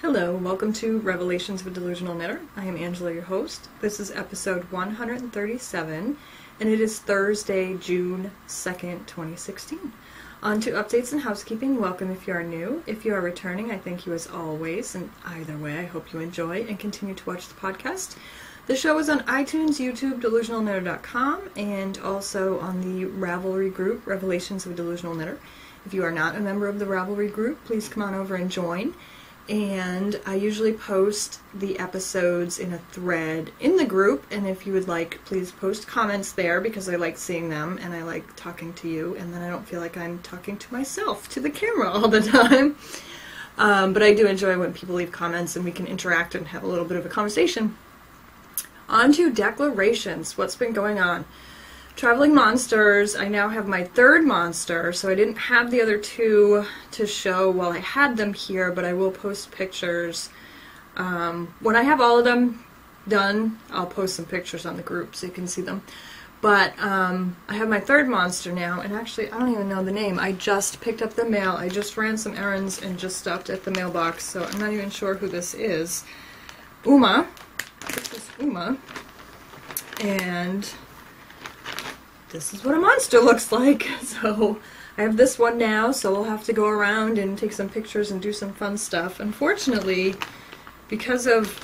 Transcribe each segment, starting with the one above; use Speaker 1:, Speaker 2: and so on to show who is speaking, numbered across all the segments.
Speaker 1: Hello, welcome to Revelations of a Delusional Knitter. I am Angela, your host. This is episode 137, and it is Thursday, June 2nd, 2016. On to updates and housekeeping. Welcome if you are new. If you are returning, I thank you as always, and either way, I hope you enjoy and continue to watch the podcast. The show is on iTunes, YouTube, delusionalknitter.com, and also on the Ravelry group, Revelations of a Delusional Knitter. If you are not a member of the Ravelry group, please come on over and join. And I usually post the episodes in a thread in the group, and if you would like, please post comments there because I like seeing them and I like talking to you, and then I don't feel like I'm talking to myself, to the camera all the time. But I do enjoy when people leave comments and we can interact and have a little bit of a conversation. On to declarations. What's been going on? Traveling monsters. I now have my third monster, so I didn't have the other two to show while I had them here, but I will post pictures. When I have all of them done, I'll post some pictures on the group so you can see them. But I have my third monster now, and actually I don't even know the name. I just picked up the mail. I just ran some errands and just stopped at the mailbox, so I'm not even sure who this is. Uma. This is Uma. And this is what a monster looks like. So I have this one now, so we'll have to go around and take some pictures and do some fun stuff. Unfortunately, because of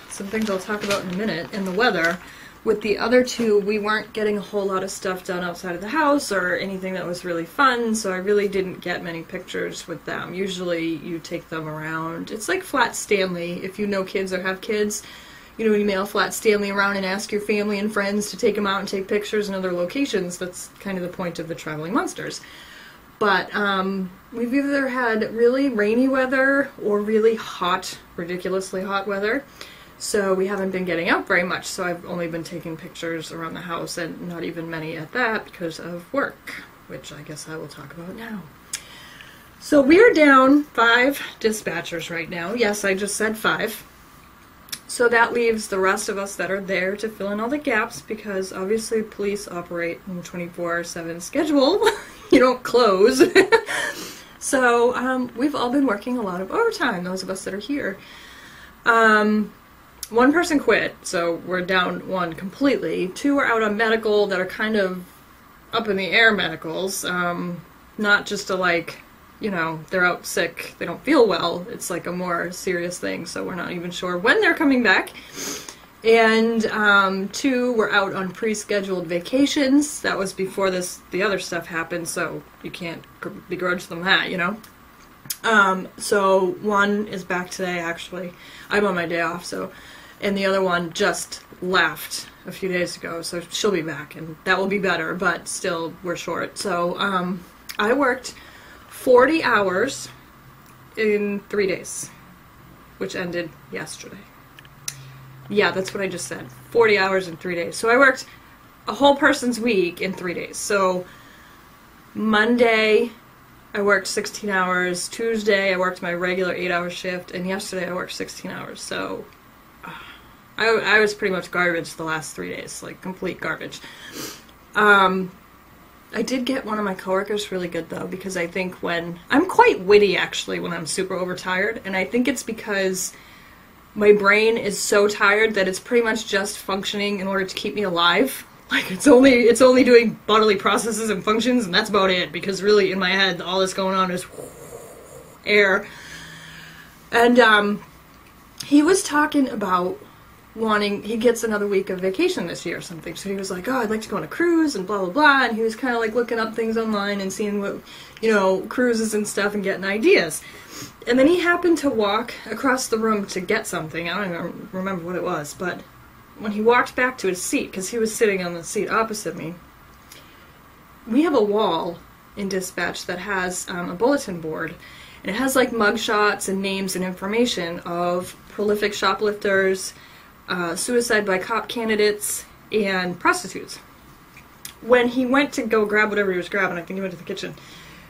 Speaker 1: some things I'll talk about in a minute and the weather, with the other two we weren't getting a whole lot of stuff done outside of the house or anything that was really fun, so I really didn't get many pictures with them. Usually you take them around. It's like Flat Stanley, if you know kids or have kids. You know, when you mail Flat Stanley around and ask your family and friends to take them out and take pictures in other locations, that's kind of the point of the Traveling Monsters. But we've either had really rainy weather or really hot, ridiculously hot weather. So we haven't been getting out very much, so I've only been taking pictures around the house, and not even many at that because of work, which I guess I will talk about now. So we are down 5 dispatchers right now. Yes, I just said 5. So that leaves the rest of us that are there to fill in all the gaps, because obviously police operate in a 24/7 schedule. You don't close. So we've all been working a lot of overtime, those of us that are here. One person quit, so we're down 1 completely. 2 are out on medical that are kind of up in the air medicals. Not just a like, you know, they're out sick, they don't feel well. It's like a more serious thing, so we're not even sure when they're coming back. And 2 were out on pre-scheduled vacations. That was before the other stuff happened, so you can't begrudge them that, you know. So 1 is back today, actually. I'm on my day off, so. And the other one just left a few days ago, so she'll be back, and that will be better, but still, we're short. So I worked 40 hours in 3 days, which ended yesterday. Yeah, that's what I just said. 40 hours in 3 days. So I worked a whole person's week in 3 days. So Monday, I worked 16 hours. Tuesday, I worked my regular 8-hour shift. And yesterday, I worked 16 hours. So I was pretty much garbage the last 3 days. Like, complete garbage. I did get one of my coworkers really good, though, because I think I'm quite witty, actually, when I'm super overtired, and I think it's because my brain is so tired that it's pretty much just functioning in order to keep me alive. Like, it's only doing bodily processes and functions, and that's about it, because really, in my head, all that's going on is air. And, he was talking about he gets another week of vacation this year or something, so he was like, oh, I'd like to go on a cruise and blah blah blah, and he was kind of like looking up things online and seeing what, you know, cruises and stuff and getting ideas. And then he happened to walk across the room to get something. I don't even remember what it was, but when he walked back to his seat, because he was sitting on the seat opposite me, we have a wall in Dispatch that has a bulletin board, and it has like mugshots and names and information of prolific shoplifters, suicide by cop candidates, and prostitutes. When he went to go grab whatever he was grabbing, I think he went to the kitchen,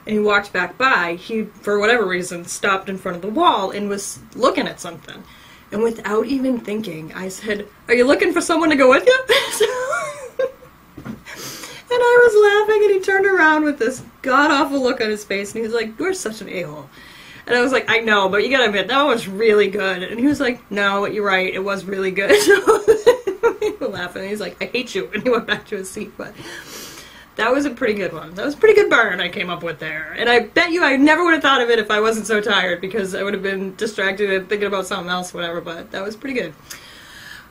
Speaker 1: and he walked back by, he, for whatever reason, stopped in front of the wall and was looking at something. And without even thinking, I said, "Are you looking for someone to go with you?" I was laughing, and he turned around with this god-awful look on his face, and he was like, "You're such an a-hole." And I was like, "I know, but you gotta admit, that was really good." And he was like, "No, you're right, it was really good." We were laughing, and he's like, "I hate you," and he went back to his seat, but that was a pretty good one. That was a pretty good burn I came up with there. And I bet you I never would have thought of it if I wasn't so tired, because I would have been distracted and thinking about something else, whatever, but that was pretty good.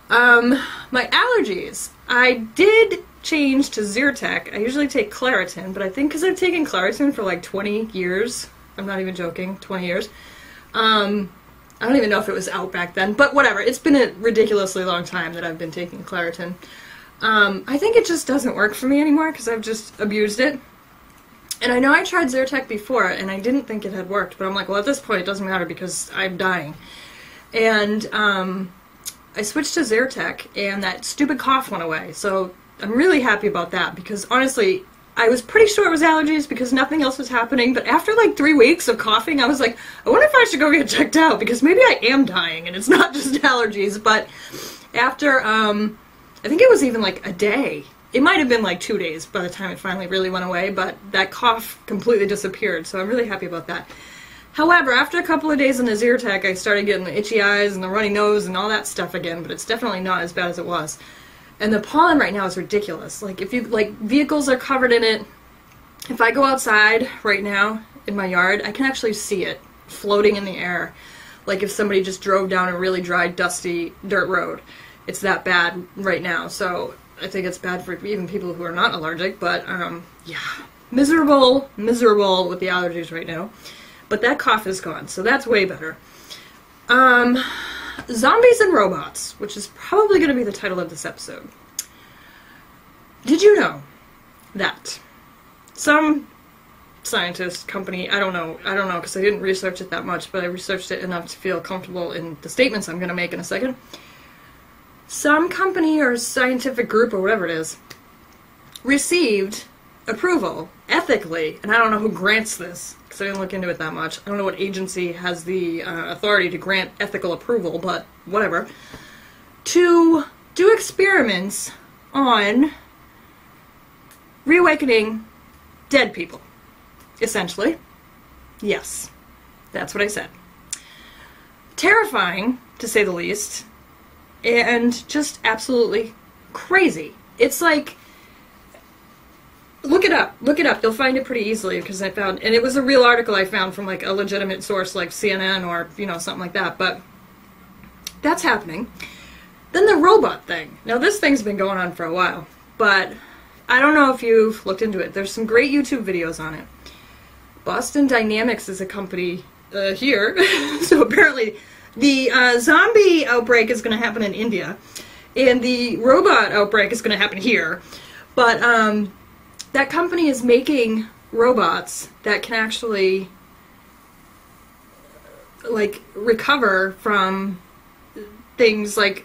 Speaker 1: My allergies. I did change to Zyrtec. I usually take Claritin, but I think because I've taken Claritin for like 20 years, I'm not even joking, 20 years, I don't even know if it was out back then, but whatever. It's been a ridiculously long time that I've been taking Claritin. I think it just doesn't work for me anymore because I've just abused it. And I know I tried Zyrtec before, and I didn't think it had worked, but I'm like, well, at this point it doesn't matter because I'm dying. And I switched to Zyrtec, and that stupid cough went away. So I'm really happy about that, because honestly, I was pretty sure it was allergies because nothing else was happening, but after like 3 weeks of coughing, I was like, I wonder if I should go get checked out, because maybe I am dying and it's not just allergies. But after, I think it was even like a day. It might have been like 2 days by the time it finally really went away, but that cough completely disappeared, so I'm really happy about that. However, after a couple of days in the Zyrtec, I started getting the itchy eyes and the runny nose and all that stuff again, but it's definitely not as bad as it was. And the pollen right now is ridiculous. Like, if you, like, vehicles are covered in it. If I go outside right now in my yard, I can actually see it floating in the air. Like if somebody just drove down a really dry, dusty dirt road. It's that bad right now. So I think it's bad for even people who are not allergic, but yeah. Miserable with the allergies right now. But that cough is gone, so that's way better. Zombies and robots, which is probably going to be the title of this episode. Did you know that some scientist company, I don't know because I didn't research it that much, but I researched it enough to feel comfortable in the statements I'm going to make in a second. Some company or scientific group or whatever it is received approval ethically, and I don't know who grants this because I didn't look into it that much. I don't know what agency has the authority to grant ethical approval, but whatever, to do experiments on reawakening dead people, essentially. Yes, that's what I said. Terrifying, to say the least, and just absolutely crazy. It's like, look it up, you'll find it pretty easily, because I found, and it was a real article I found from like a legitimate source like CNN or, you know, something like that, but that's happening. Then the robot thing. Now this thing's been going on for a while, but I don't know if you've looked into it. There's some great YouTube videos on it. Boston Dynamics is a company here, so apparently the zombie outbreak is going to happen in India, and the robot outbreak is going to happen here, but that company is making robots that can actually like recover from things like,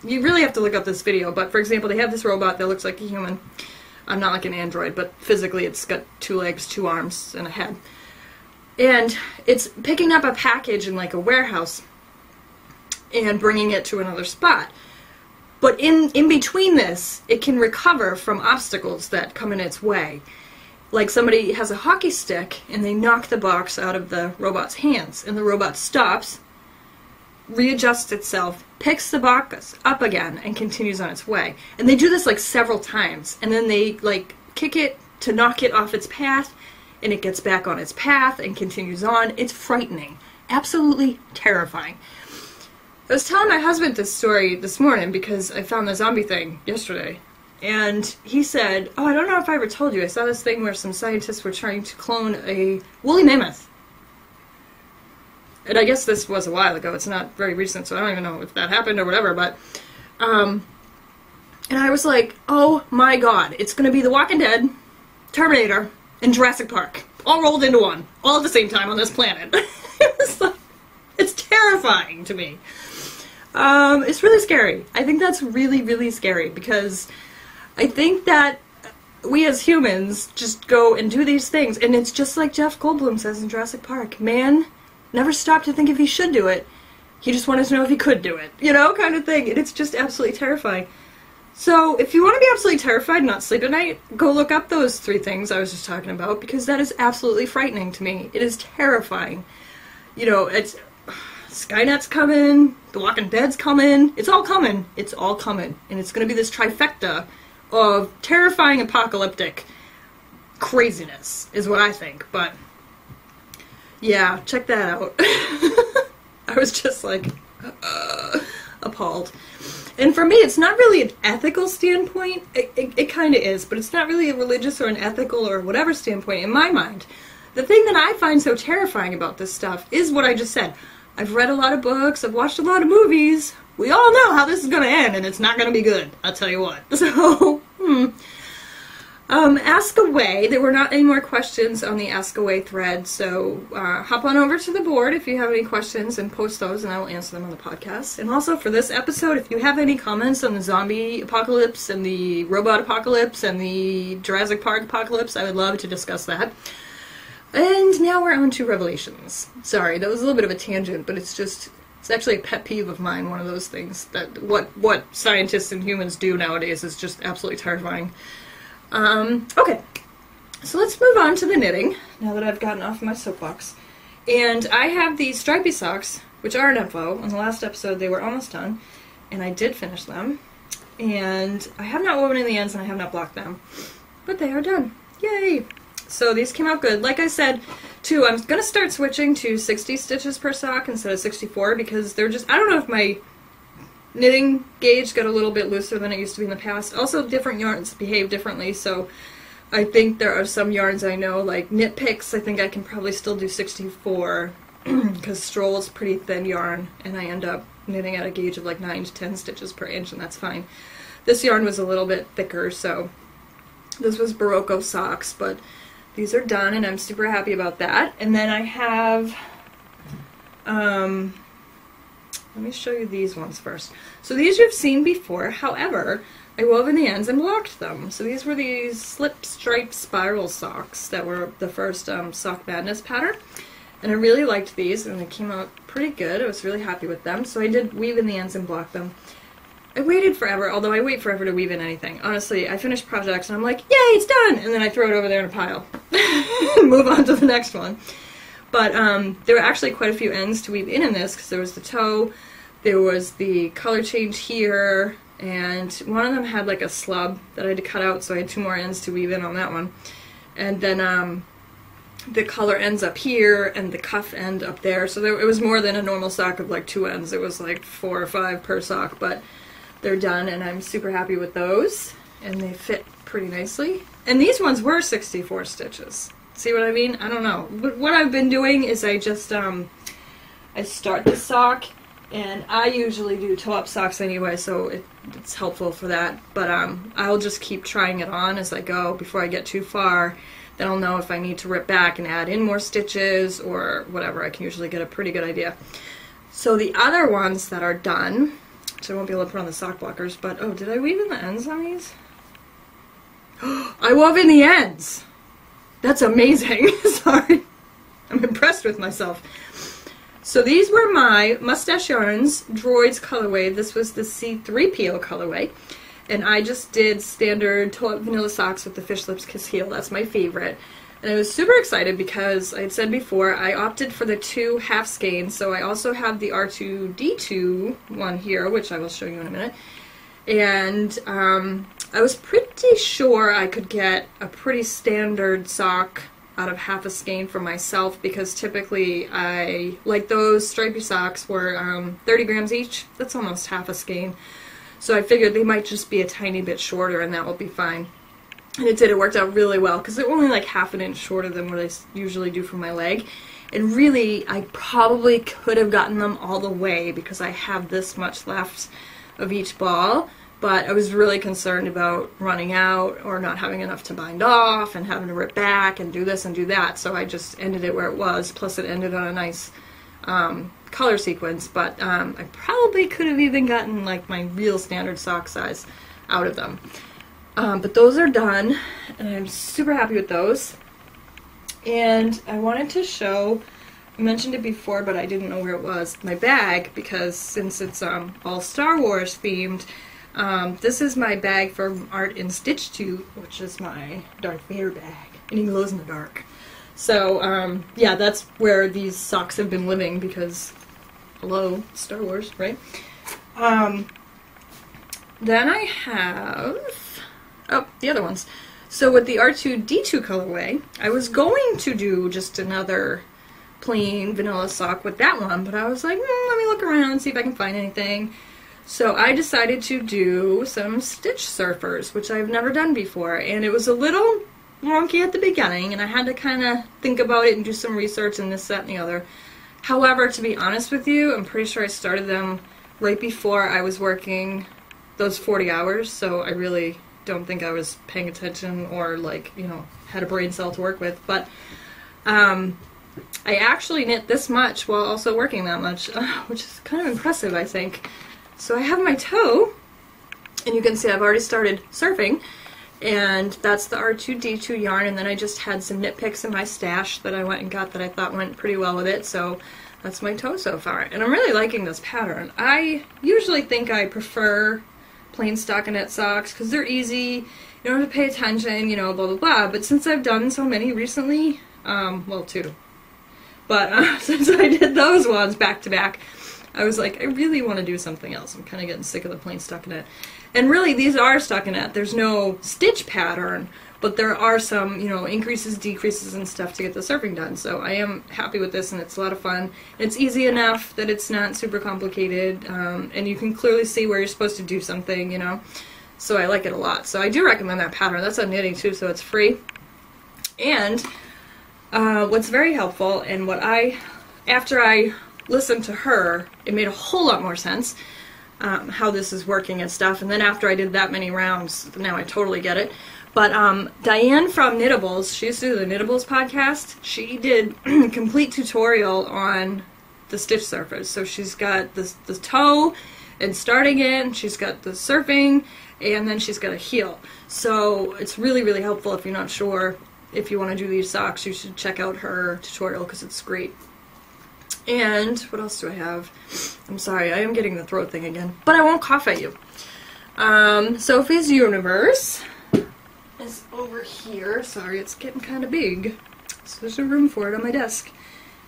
Speaker 1: you really have to look up this video, but for example, they have this robot that looks like a human. Not like an android, but physically it's got 2 legs, 2 arms, and a head. And it's picking up a package in like a warehouse and bringing it to another spot. But in between this, it can recover from obstacles that come in its way. Like somebody has a hockey stick and they knock the box out of the robot's hands, and the robot stops, readjusts itself, picks the box up again, and continues on its way. And they do this like several times, and then they like kick it to knock it off its path, and it gets back on its path and continues on. It's frightening. Absolutely terrifying. I was telling my husband this story this morning because I found the zombie thing yesterday, and he said, oh, I don't know if I ever told you, I saw this thing where some scientists were trying to clone a woolly mammoth. And I guess this was a while ago. It's not very recent, so I don't even know if that happened or whatever, but, and I was like, oh my god, it's going to be The Walking Dead, Terminator, and Jurassic Park, all rolled into one, all at the same time on this planet. It's like, it's terrifying to me. It's really scary. I think that's really, really scary, because I think that we as humans just go and do these things, and it's just like Jeff Goldblum says in Jurassic Park, man never stopped to think if he should do it. He just wanted to know if he could do it. You know, kind of thing. And it's just absolutely terrifying. So if you want to be absolutely terrified and not sleep at night, go look up those 3 things I was just talking about, because that is absolutely frightening to me. It is terrifying. You know, it's Skynet's coming, The Walking Dead's coming, it's all coming. It's all coming. And it's going to be this trifecta of terrifying apocalyptic craziness, is what I think. But yeah, check that out. I was just like appalled. And for me, it's not really an ethical standpoint. It kind of is, but it's not really a religious or an ethical or whatever standpoint in my mind. The thing that I find so terrifying about this stuff is what I just said. I've read a lot of books, I've watched a lot of movies. We all know how this is going to end, and it's not going to be good. I'll tell you what. So, Ask Away. There were not any more questions on the Ask Away thread, so hop on over to the board if you have any questions and post those, and I will answer them on the podcast. And also for this episode, if you have any comments on the zombie apocalypse and the robot apocalypse and the Jurassic Park apocalypse, I would love to discuss that. And now we're on to Revelations. Sorry, that was a little bit of a tangent, but it's actually a pet peeve of mine, one of those things, that what scientists and humans do nowadays is just absolutely terrifying. Okay, so let's move on to the knitting, now that I've gotten off my soapbox. And I have these stripy socks, which are an info. On the last episode, they were almost done, and I did finish them. And I have not woven in the ends, and I have not blocked them. But they are done. Yay! So these came out good. Like I said, too, I'm going to start switching to 60 stitches per sock instead of 64, because they're just, I don't know if my knitting gauge got a little bit looser than it used to be in the past. Also, different yarns behave differently, so I think there are some yarns I know, like Knit Picks, I think I can probably still do 64, because Stroll is pretty thin yarn, and I end up knitting at a gauge of like 9 to 10 stitches per inch, and that's fine. This yarn was a little bit thicker, so this was Barocco socks, but these are done, and I'm super happy about that. And then I have, let me show you these ones first. So these you've seen before, however, I wove in the ends and blocked them. So these were these slip stripe spiral socks that were the first Sock Madness pattern. And I really liked these, and they came out pretty good. I was really happy with them. So I did weave in the ends and block them. I waited forever, although I wait forever to weave in anything. Honestly, I finish projects and I'm like, yay, it's done! And then I throw it over there in a pile. And move on to the next one. But there were actually quite a few ends to weave in this, because there was the toe, there was the color change here, and one of them had like a slub that I had to cut out, so I had 2 more ends to weave in on that one. And then the color ends up here, and the cuff end up there, so it was more than a normal sock of like 2 ends. It was like 4 or 5 per sock, but they're done, and I'm super happy with those, and they fit pretty nicely. And these ones were 64 stitches. See what I mean? I don't know. But what I've been doing is I just, I start the sock, and I usually do toe-up socks anyway, so it's helpful for that. But I'll just keep trying it on as I go before I get too far. Then I'll know if I need to rip back and add in more stitches or whatever. I can usually get a pretty good idea. So the other ones that are done, which I won't be able to put on the sock blockers, but, oh, did I weave in the ends on these? I wove in the ends! That's amazing. Sorry. I'm impressed with myself. So these were my Mustache Yarns Droids colorway. This was the C3PO colorway. And I just did standard toe-up vanilla socks with the Fish Lips Kiss Heel. That's my favorite. And I was super excited because I had said before, I opted for the 2 half skeins. So I also have the R2D2 one here, which I will show you in a minute. And I was pretty sure I could get a pretty standard sock out of half a skein for myself, because typically I, like those stripy socks were 30 grams each. That's almost half a skein. So I figured they might just be a tiny bit shorter, and that will be fine. And it did. It worked out really well, because they're only like half an inch shorter than what I usually do for my leg. And really, I probably could have gotten them all the way, because I have this much left of each ball. But I was really concerned about running out or not having enough to bind off and having to rip back and do this and do that. So I just ended it where it was. Plus it ended on a nice color sequence. But I probably could have even gotten like my real standard sock size out of them. But those are done, and I'm super happy with those. And I wanted to show, I mentioned it before, but I didn't know where it was, my bag, because since it's all Star Wars themed, This is my bag from Art and Stitch Tube, which is my Darth Vader bag, and he glows in the dark. So, yeah, that's where these socks have been living because, hello, Star Wars, right? Then I have, oh, the other ones. So with the R2-D2 colorway, I was going to do just another plain vanilla sock with that one, but I was like, let me look around and see if I can find anything. So I decided to do some stitch surfers, which I've never done before, and it was a little wonky at the beginning, and I had to kind of think about it and do some research and this, that, and the other. However, to be honest with you, I'm pretty sure I started them right before I was working those 40 hours, so I really don't think I was paying attention or, like, you know, had a brain cell to work with. But I actually knit this much while also working that much, which is kind of impressive, I think. So I have my toe, and you can see I've already started surfing, and that's the R2-D2 yarn, and then I just had some knit picks in my stash that I went and got that I thought went pretty well with it, so that's my toe so far. And I'm really liking this pattern. I usually think I prefer plain stockinette socks because they're easy, you don't have to pay attention, you know, blah blah blah, but since I've done so many recently, well, two, but since I did those ones back to back, I was like, I really want to do something else. I'm kind of getting sick of the plain stockinette. And really, these are stockinette. There's no stitch pattern, but there are some, you know, increases, decreases, and stuff to get the surfing done. So I am happy with this, and it's a lot of fun. It's easy enough that it's not super complicated, and you can clearly see where you're supposed to do something, you know. So I like it a lot. So I do recommend that pattern. That's on knitting too, so it's free. And what's very helpful, and what after I listened to her, it made a whole lot more sense how this is working and stuff. And then after I did that many rounds, now I totally get it. But Diane from Knittables, she used to do the Knittables podcast. She did a complete tutorial on the stitch surfers. So she's got the toe and starting it, she's got the surfing, and then she's got a heel. So it's really, really helpful if you're not sure if you want to do these socks. You should check out her tutorial because it's great. And what else do I have? I'm sorry, I am getting the throat thing again, but I won't cough at you. Sophie's Universe is over here. Sorry, it's getting kind of big, so there's no room for it on my desk.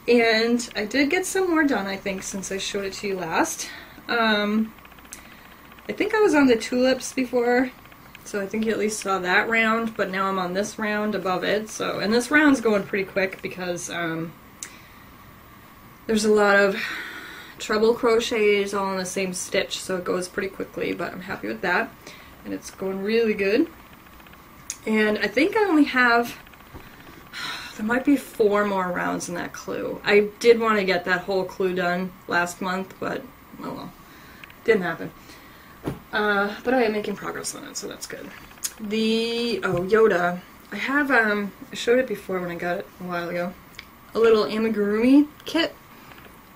Speaker 1: And I did get some more done, I think, since I showed it to you last. I think I was on the tulips before, so I think you at least saw that round, but now I'm on this round above it. So, and this round's going pretty quick because there's a lot of treble crochets all in the same stitch, so it goes pretty quickly, but I'm happy with that. And it's going really good. And I think I only have, there might be 4 more rounds in that clue. I did want to get that whole clue done last month, but oh well, didn't happen. But I am making progress on it, so that's good. Yoda. I have, I showed it before when I got it a while ago. A little amigurumi kit.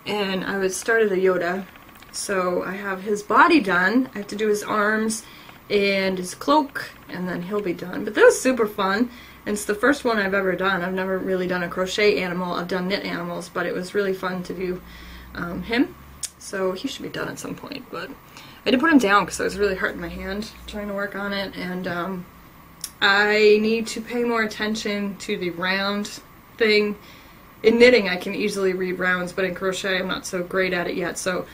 Speaker 1: And I started a Yoda, so I have his body done. I have to do his arms and his cloak, and then he'll be done. But that was super fun, and it's the first one I've ever done. I've never really done a crochet animal. I've done knit animals, but it was really fun to do him. So he should be done at some point, but I did put him down because I was really hurting my hand trying to work on it, and I need to pay more attention to the round thing. In knitting, I can easily read rounds, but in crochet, I'm not so great at it yet. So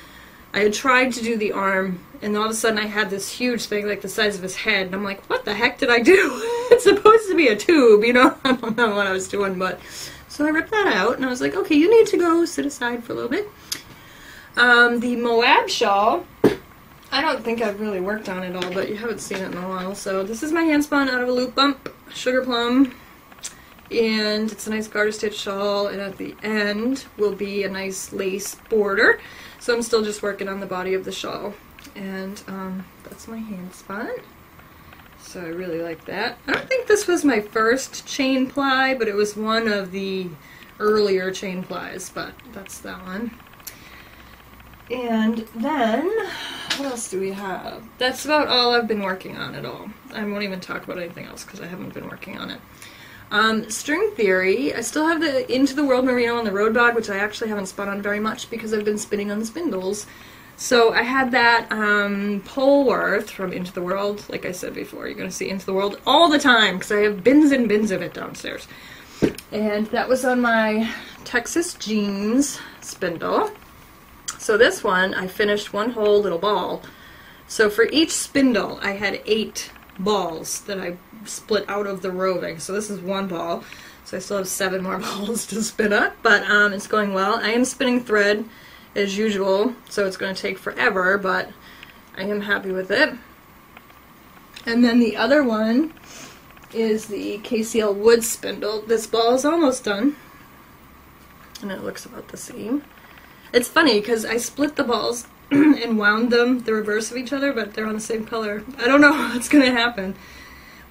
Speaker 1: I had tried to do the arm, and all of a sudden I had this huge thing, like the size of his head, and I'm like, what the heck did I do? It's supposed to be a tube, you know? I don't know what I was doing, but... So I ripped that out, and I was like, okay, you need to go sit aside for a little bit. The Moab shawl, I don't think I've really worked on it all, but you haven't seen it in a while. So this is my hand spun out of a loop bump, sugar plum. And it's a nice garter stitch shawl, and at the end will be a nice lace border. So I'm still just working on the body of the shawl. And that's my hand spun. So I really like that. I don't think this was my first chain ply, but it was one of the earlier chain plies, but that's that one. And then, what else do we have? That's about all I've been working on at all. I won't even talk about anything else because I haven't been working on it. String Theory, I still have the Into the World Merino and the Road Dog, which I actually haven't spun on very much because I've been spinning on the spindles. So I had that Polworth from Into the World. Like I said before, you're going to see Into the World all the time because I have bins and bins of it downstairs. And that was on my Texas Jeans spindle. So this one, I finished one whole little ball. So for each spindle, I had 8 balls that I split out of the roving. So this is one ball. So I still have 7 more balls to spin up, but it's going well. I am spinning thread as usual, so it's going to take forever, but I am happy with it. And then the other one is the KCL wood spindle. This ball is almost done, and it looks about the same. It's funny because I split the balls and wound them the reverse of each other, but they're on the same color. I don't know what's going to happen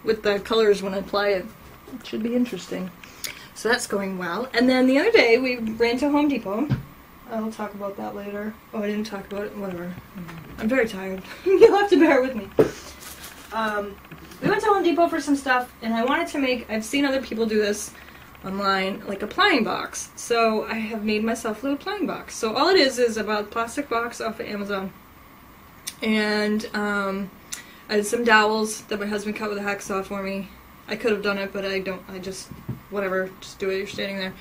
Speaker 1: with the colors when I apply it. It should be interesting. So that's going well. And then the other day we ran to Home Depot. I'll talk about that later. Oh, I didn't talk about it. Whatever. I'm very tired. You'll have to bear with me. We went to Home Depot for some stuff, and I wanted to make, I've seen other people do this online, like a applying box. So I have made myself a little applying box. So all it is about a plastic box off of Amazon. And I had some dowels that my husband cut with a hacksaw for me. I could have done it, but I don't. I just, whatever, just do it. You're standing there.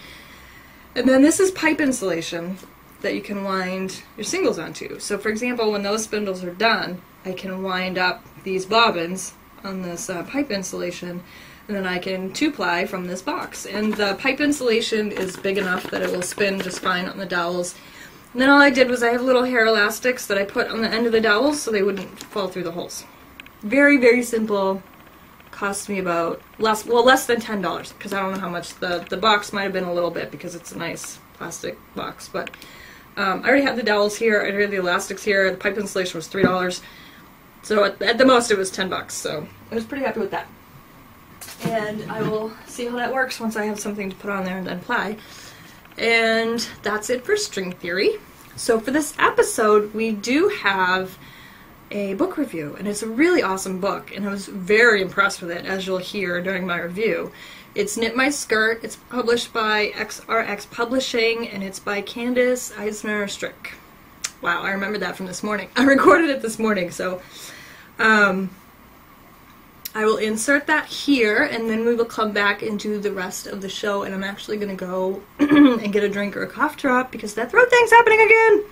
Speaker 1: And then this is pipe insulation that you can wind your singles onto. So for example, when those spindles are done, I can wind up these bobbins on this pipe insulation, and then I can 2-ply from this box. And the pipe insulation is big enough that it will spin just fine on the dowels. And then all I did was I have little hair elastics that I put on the end of the dowels so they wouldn't fall through the holes. Very, very simple. Cost me about less than $10 because I don't know how much the box might have been a little bit because it's a nice plastic box, but I already had the dowels here, I already had the elastics here, the pipe insulation was $3, so at the most it was $10, so I was pretty happy with that. And I will see how that works once I have something to put on there and then apply. And that's it for string theory. So for this episode we do have a book review, and it's a really awesome book, and I was very impressed with it, as you'll hear during my review. It's Knit My Skirt. It's published by XRX Publishing, and it's by Candace Eisner Strick. Wow, I remember that from this morning. I recorded it this morning, so I will insert that here, and then we will come back and do the rest of the show, and I'm actually going to go and get a drink or a cough drop, because that throat thing's happening again!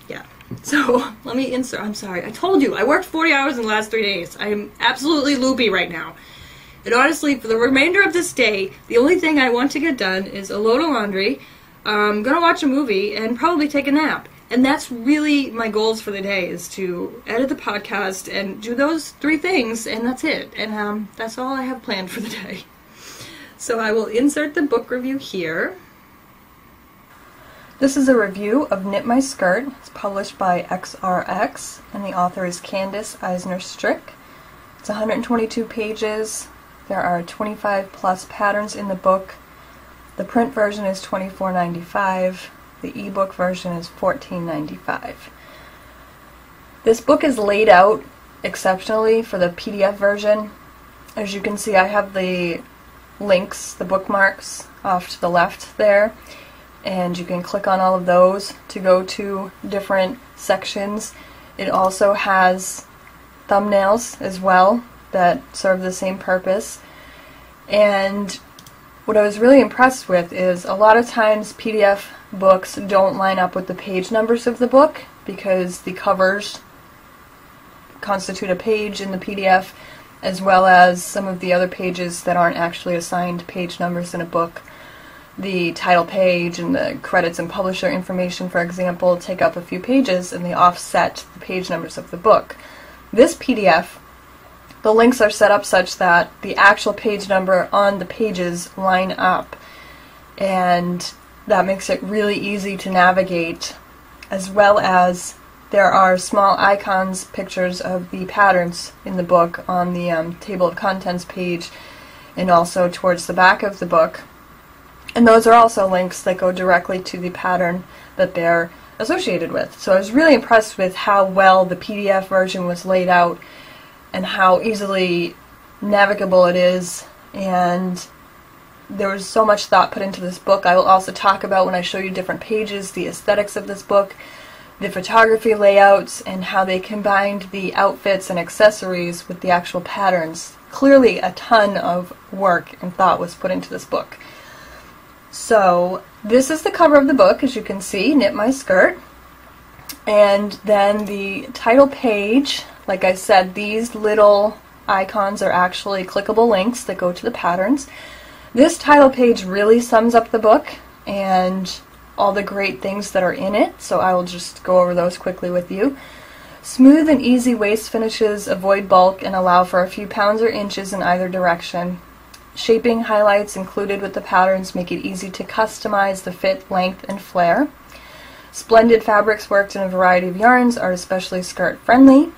Speaker 1: Yeah. So, let me insert. I'm sorry. I told you, I worked 40 hours in the last 3 days. I am absolutely loopy right now. And honestly, for the remainder of this day, the only thing I want to get done is a load of laundry, I'm gonna watch a movie, and probably take a nap. And that's really my goals for the day, is to edit the podcast and do those 3 things, and that's it. And that's all I have planned for the day. So I will insert the book review here. This is a review of Knit My Skirt. It's published by XRX, and the author is Candace Eisner Strick. It's 122 pages. There are 25 plus patterns in the book. The print version is $24.95. The ebook version is $14.95. This book is laid out exceptionally for the PDF version. As you can see, I have the links, the bookmarks, off to the left there. And you can click on all of those to go to different sections. It also has thumbnails as well that serve the same purpose. And what I was really impressed with is a lot of times PDF books don't line up with the page numbers of the book because the covers constitute a page in the PDF, as well as some of the other pages that aren't actually assigned page numbers in a book. The title page and the credits and publisher information, for example, take up a few pages and they offset the page numbers of the book. This PDF, the links are set up such that the actual page number on the pages line up, and that makes it really easy to navigate, as well as there are small icons, pictures of the patterns in the book on the table of contents page and also towards the back of the book. And those are also links that go directly to the pattern that they're associated with. So I was really impressed with how well the PDF version was laid out and how easily navigable it is. And there was so much thought put into this book. I will also talk about, when I show you different pages, the aesthetics of this book, the photography layouts, and how they combined the outfits and accessories with the actual patterns. Clearly a ton of work and thought was put into this book. So this is the cover of the book, as you can see, Knit My Skirt. And then the title page, like I said, these little icons are actually clickable links that go to the patterns. This title page really sums up the book and all the great things that are in it, so I will just go over those quickly with you. Smooth and easy waist finishes avoid bulk and allow for a few pounds or inches in either direction. Shaping highlights included with the patterns make it easy to customize the fit, length, and flare. Splendid fabrics worked in a variety of yarns are especially skirt friendly.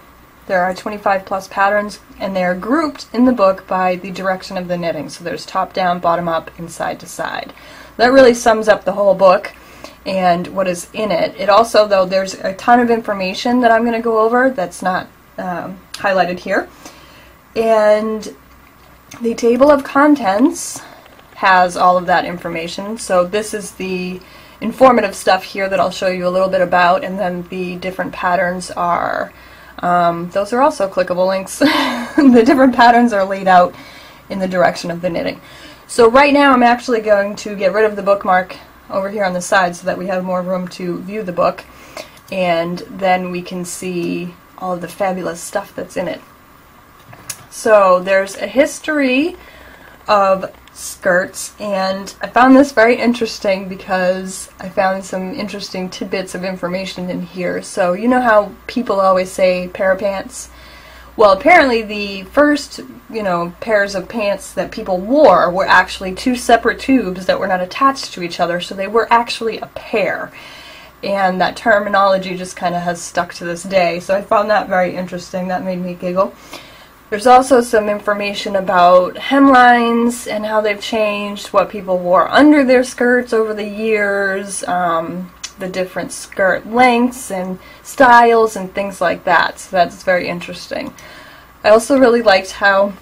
Speaker 1: There are 25 plus patterns, and they are grouped in the book by the direction of the knitting. So there's top down, bottom up, and side to side. That really sums up the whole book and what is in it. It also, though, there's a ton of information that I'm going to go over that's not highlighted here. And the table of contents has all of that information. So this is the informative stuff here that I'll show you a little bit about, and then the different patterns are those are also clickable links. The different patterns are laid out in the direction of the knitting. So right now I'm actually going to get rid of the bookmark over here on the side so that we have more room to view the book, and then we can see all of the fabulous stuff that's in it. So there's a history of skirts, and I found this very interesting because I found some interesting tidbits of information in here. So you know how people always say pair of pants? Well, apparently the first, pairs of pants that people wore were actually two separate tubes that were not attached to each other, so they were actually a pair. And that terminology just kind of has stuck to this day, so I found that very interesting. That made me giggle. There's also some information about hemlines and how they've changed, what people wore under their skirts over the years, the different skirt lengths and styles and things like that. So that's very interesting. I also really liked how,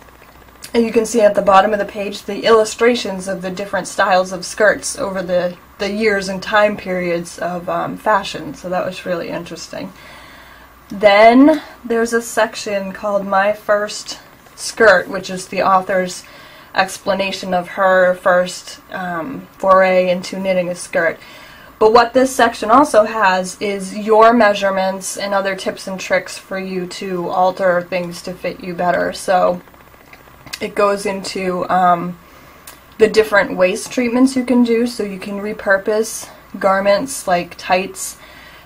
Speaker 1: you can see at the bottom of the page, the illustrations of the different styles of skirts over the years and time periods of fashion. So that was really interesting. Then there's a section called My First Skirt, which is the author's explanation of her first foray into knitting a skirt. But what this section also has is your measurements and other tips and tricks for you to alter things to fit you better. So it goes into the different waist treatments you can do, so you can repurpose garments like tights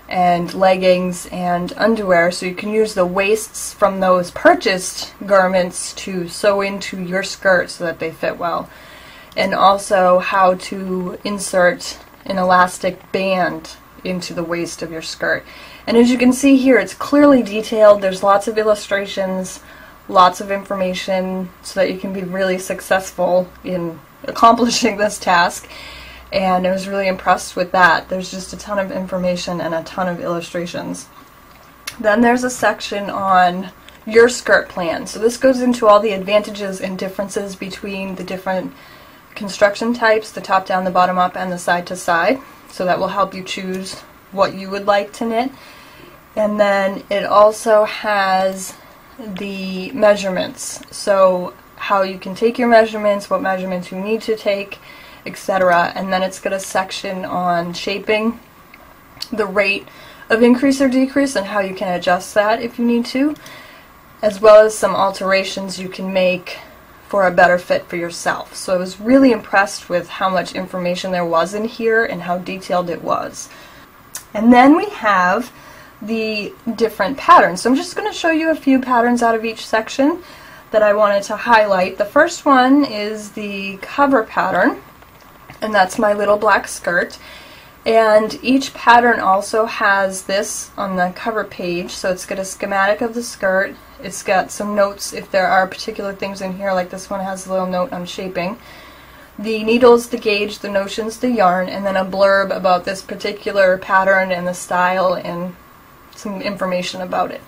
Speaker 1: and leggings and underwear, so you can use the waists from those purchased garments to sew into your skirt so that they fit well. And also how to insert an elastic band into the waist of your skirt. And as you can see here, it's clearly detailed. There's lots of illustrations, lots of information, so that you can be really successful in accomplishing this task. And I was really impressed with that. There's just a ton of information and a ton of illustrations. Then there's a section on your skirt plan. So this goes into all the advantages and differences between the different construction types, the top down, the bottom up, and the side to side. So that will help you choose what you would like to knit. And then it also has the measurements. So how you can take your measurements, what measurements you need to take, etc. And then it's got a section on shaping, the rate of increase or decrease, and how you can adjust that if you need to, as well as some alterations you can make for a better fit for yourself. So I was really impressed with how much information there was in here and how detailed it was. And then we have the different patterns. So I'm just going to show you a few patterns out of each section that I wanted to highlight. The first one is the cover pattern, and that's my little black skirt. And each pattern also has this on the cover page, so it's got a schematic of the skirt. It's got some notes if there are particular things in here, like this one has a little note on shaping. The needles, the gauge, the notions, the yarn, and then a blurb about this particular pattern and the style and some information about it.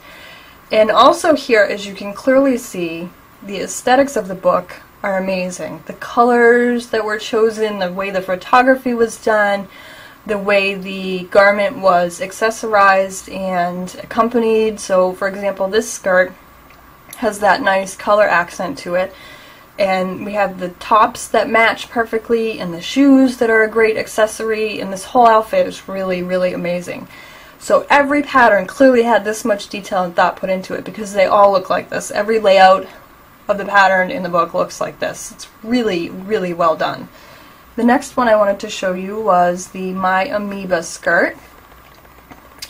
Speaker 1: And also here, as you can clearly see, the aesthetics of the book are amazing. The colors that were chosen, the way the photography was done, the way the garment was accessorized and accompanied. So for example, this skirt has that nice color accent to it, and we have the tops that match perfectly and the shoes that are a great accessory, and this whole outfit is really, really amazing. So every pattern clearly had this much detail and thought put into it because they all look like this. Every layout of the pattern in the book looks like this. It's really, really well done. The next one I wanted to show you was the My Amoeba skirt.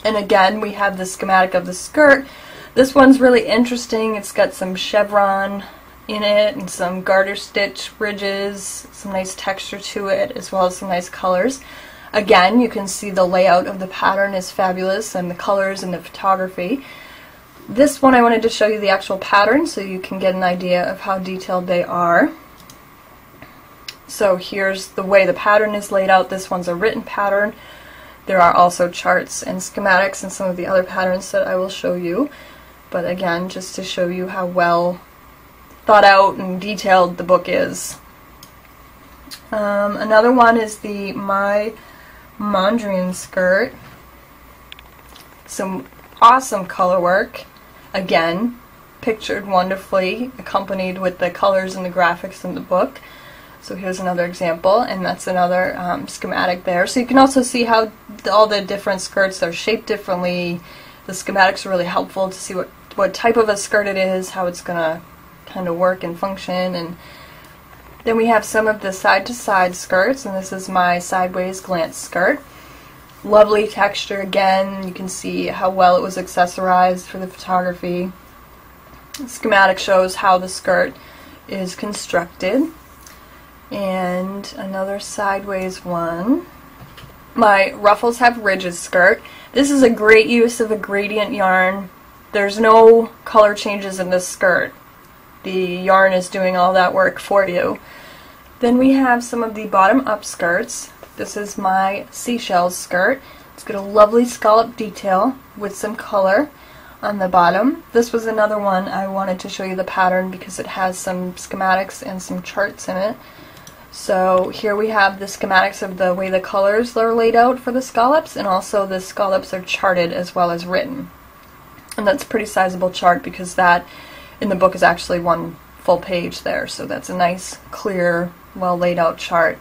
Speaker 1: And again, we have the schematic of the skirt. This one's really interesting. It's got some chevron in it and some garter stitch ridges, some nice texture to it, as well as some nice colors. Again, you can see the layout of the pattern is fabulous, and the colors and the photography. This one I wanted to show you the actual pattern so you can get an idea of how detailed they are. So here's the way the pattern is laid out. This one's a written pattern. There are also charts and schematics and some of the other patterns that I will show you. But again, just to show you how well thought out and detailed the book is. Another one is the My Mondrian skirt. Some awesome color work. Again, pictured wonderfully, accompanied with the colors and the graphics in the book. So here's another example, and that's another schematic there. So you can also see how all the different skirts are shaped differently. The schematics are really helpful to see what type of a skirt it is, how it's going to kind of work and function. And then we have some of the side-to-side skirts, and this is my sideways glance skirt. Lovely texture again. You can see how well it was accessorized for the photography. The schematic shows how the skirt is constructed. And another sideways one. My Ruffles Have Ridges skirt. This is a great use of a gradient yarn. There's no color changes in this skirt. The yarn is doing all that work for you. Then we have some of the bottom up skirts. This is my Seashells skirt. It's got a lovely scallop detail with some color on the bottom. This was another one I wanted to show you the pattern because it has some schematics and some charts in it. So here we have the schematics of the way the colors are laid out for the scallops, and also the scallops are charted as well as written. And that's a pretty sizable chart because that in the book is actually one full page there. So that's a nice, clear, well laid out chart.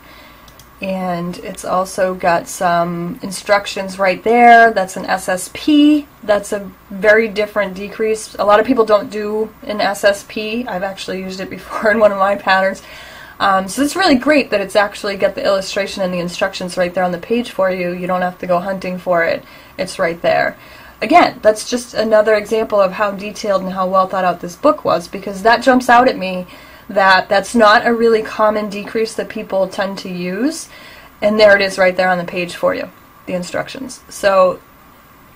Speaker 1: And it's also got some instructions right there. That's an SSP. That's a very different decrease. A lot of people don't do an SSP. I've actually used it before in one of my patterns. So it's really great that it's actually got the illustration and the instructions right there on the page for you. You don't have to go hunting for it. It's right there. Again, that's just another example of how detailed and how well thought out this book was, because that jumps out at me that that's not a really common decrease that people tend to use, and there it is right there on the page for you, the instructions. So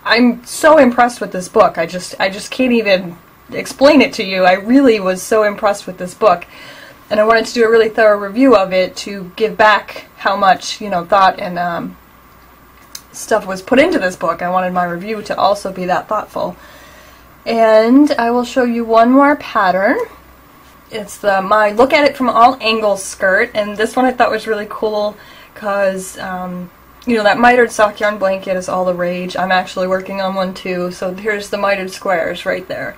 Speaker 1: I'm so impressed with this book. I just can't even explain it to you. I really was so impressed with this book. And I wanted to do a really thorough review of it to give back how much, thought and stuff was put into this book. I wanted my review to also be that thoughtful. And I will show you one more pattern. It's my Look at It from All Angles skirt, and this one I thought was really cool because, that mitered sock yarn blanket is all the rage. I'm actually working on one too, so here's the mitered squares right there.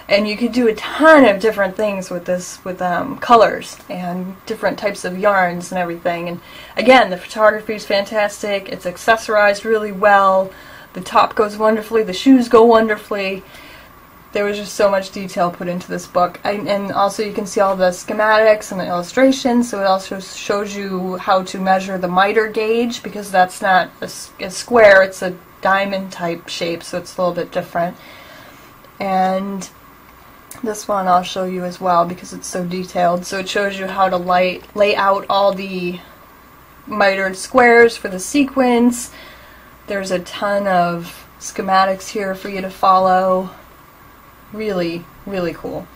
Speaker 1: And you could do a ton of different things with this, with colors and different types of yarns and everything. And again, the photography is fantastic. It's accessorized really well. The top goes wonderfully. The shoes go wonderfully. There was just so much detail put into this book. And also you can see all the schematics and the illustrations. So it also shows you how to measure the miter gauge, because that's not a square. It's a diamond type shape, so it's a little bit different. And this one I'll show you as well because it's so detailed. So it shows you how to lay out all the mitered squares for the sequins. There's a ton of schematics here for you to follow. Really, really cool.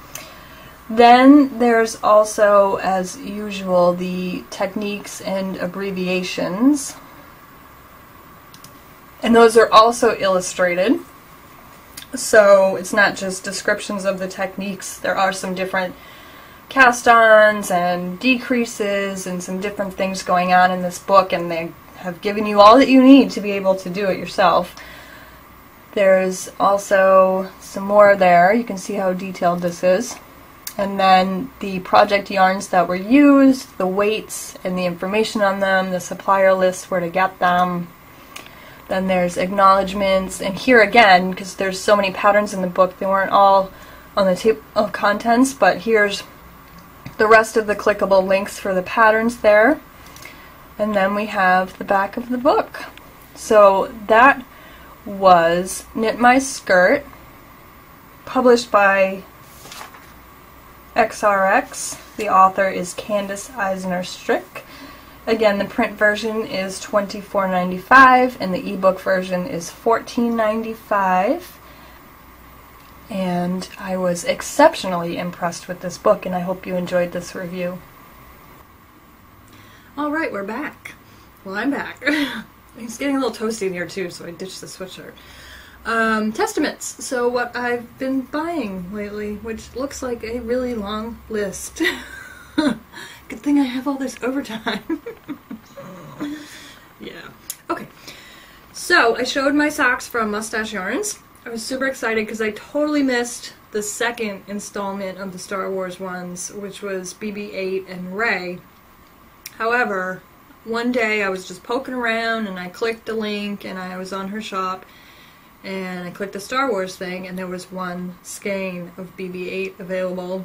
Speaker 1: Then there's also, as usual, the techniques and abbreviations. And those are also illustrated. So it's not just descriptions of the techniques. There are some different cast-ons and decreases and some different things going on in this book, and they have given you all that you need to be able to do it yourself. There's also some more there. You can see how detailed this is. And then the project yarns that were used, the weights and the information on them, the supplier list, where to get them. Then there's acknowledgments, and here again, because there's so many patterns in the book, they weren't all on the table of contents, but here's the rest of the clickable links for the patterns there. And then we have the back of the book. So that was Knit My Skirt, published by XRX. The author is Candace Eisner Strick. Again, the print version is $24.95 and the ebook version is $14.95. And I was exceptionally impressed with this book, and I hope you enjoyed this review. Alright, we're back. Well, I'm back. It's getting a little toasty in here too, so I ditched the sweatshirt. Testaments. So what I've been buying lately, which looks like a really long list. Good thing I have all this overtime. Yeah. Okay. So I showed my socks from Mustache Yarns. I was super excited because I totally missed the second installment of the Star Wars ones, which was BB-8 and Rey. However, one day I was just poking around and I clicked the link and I was on her shop and I clicked the Star Wars thing and there was one skein of BB-8 available.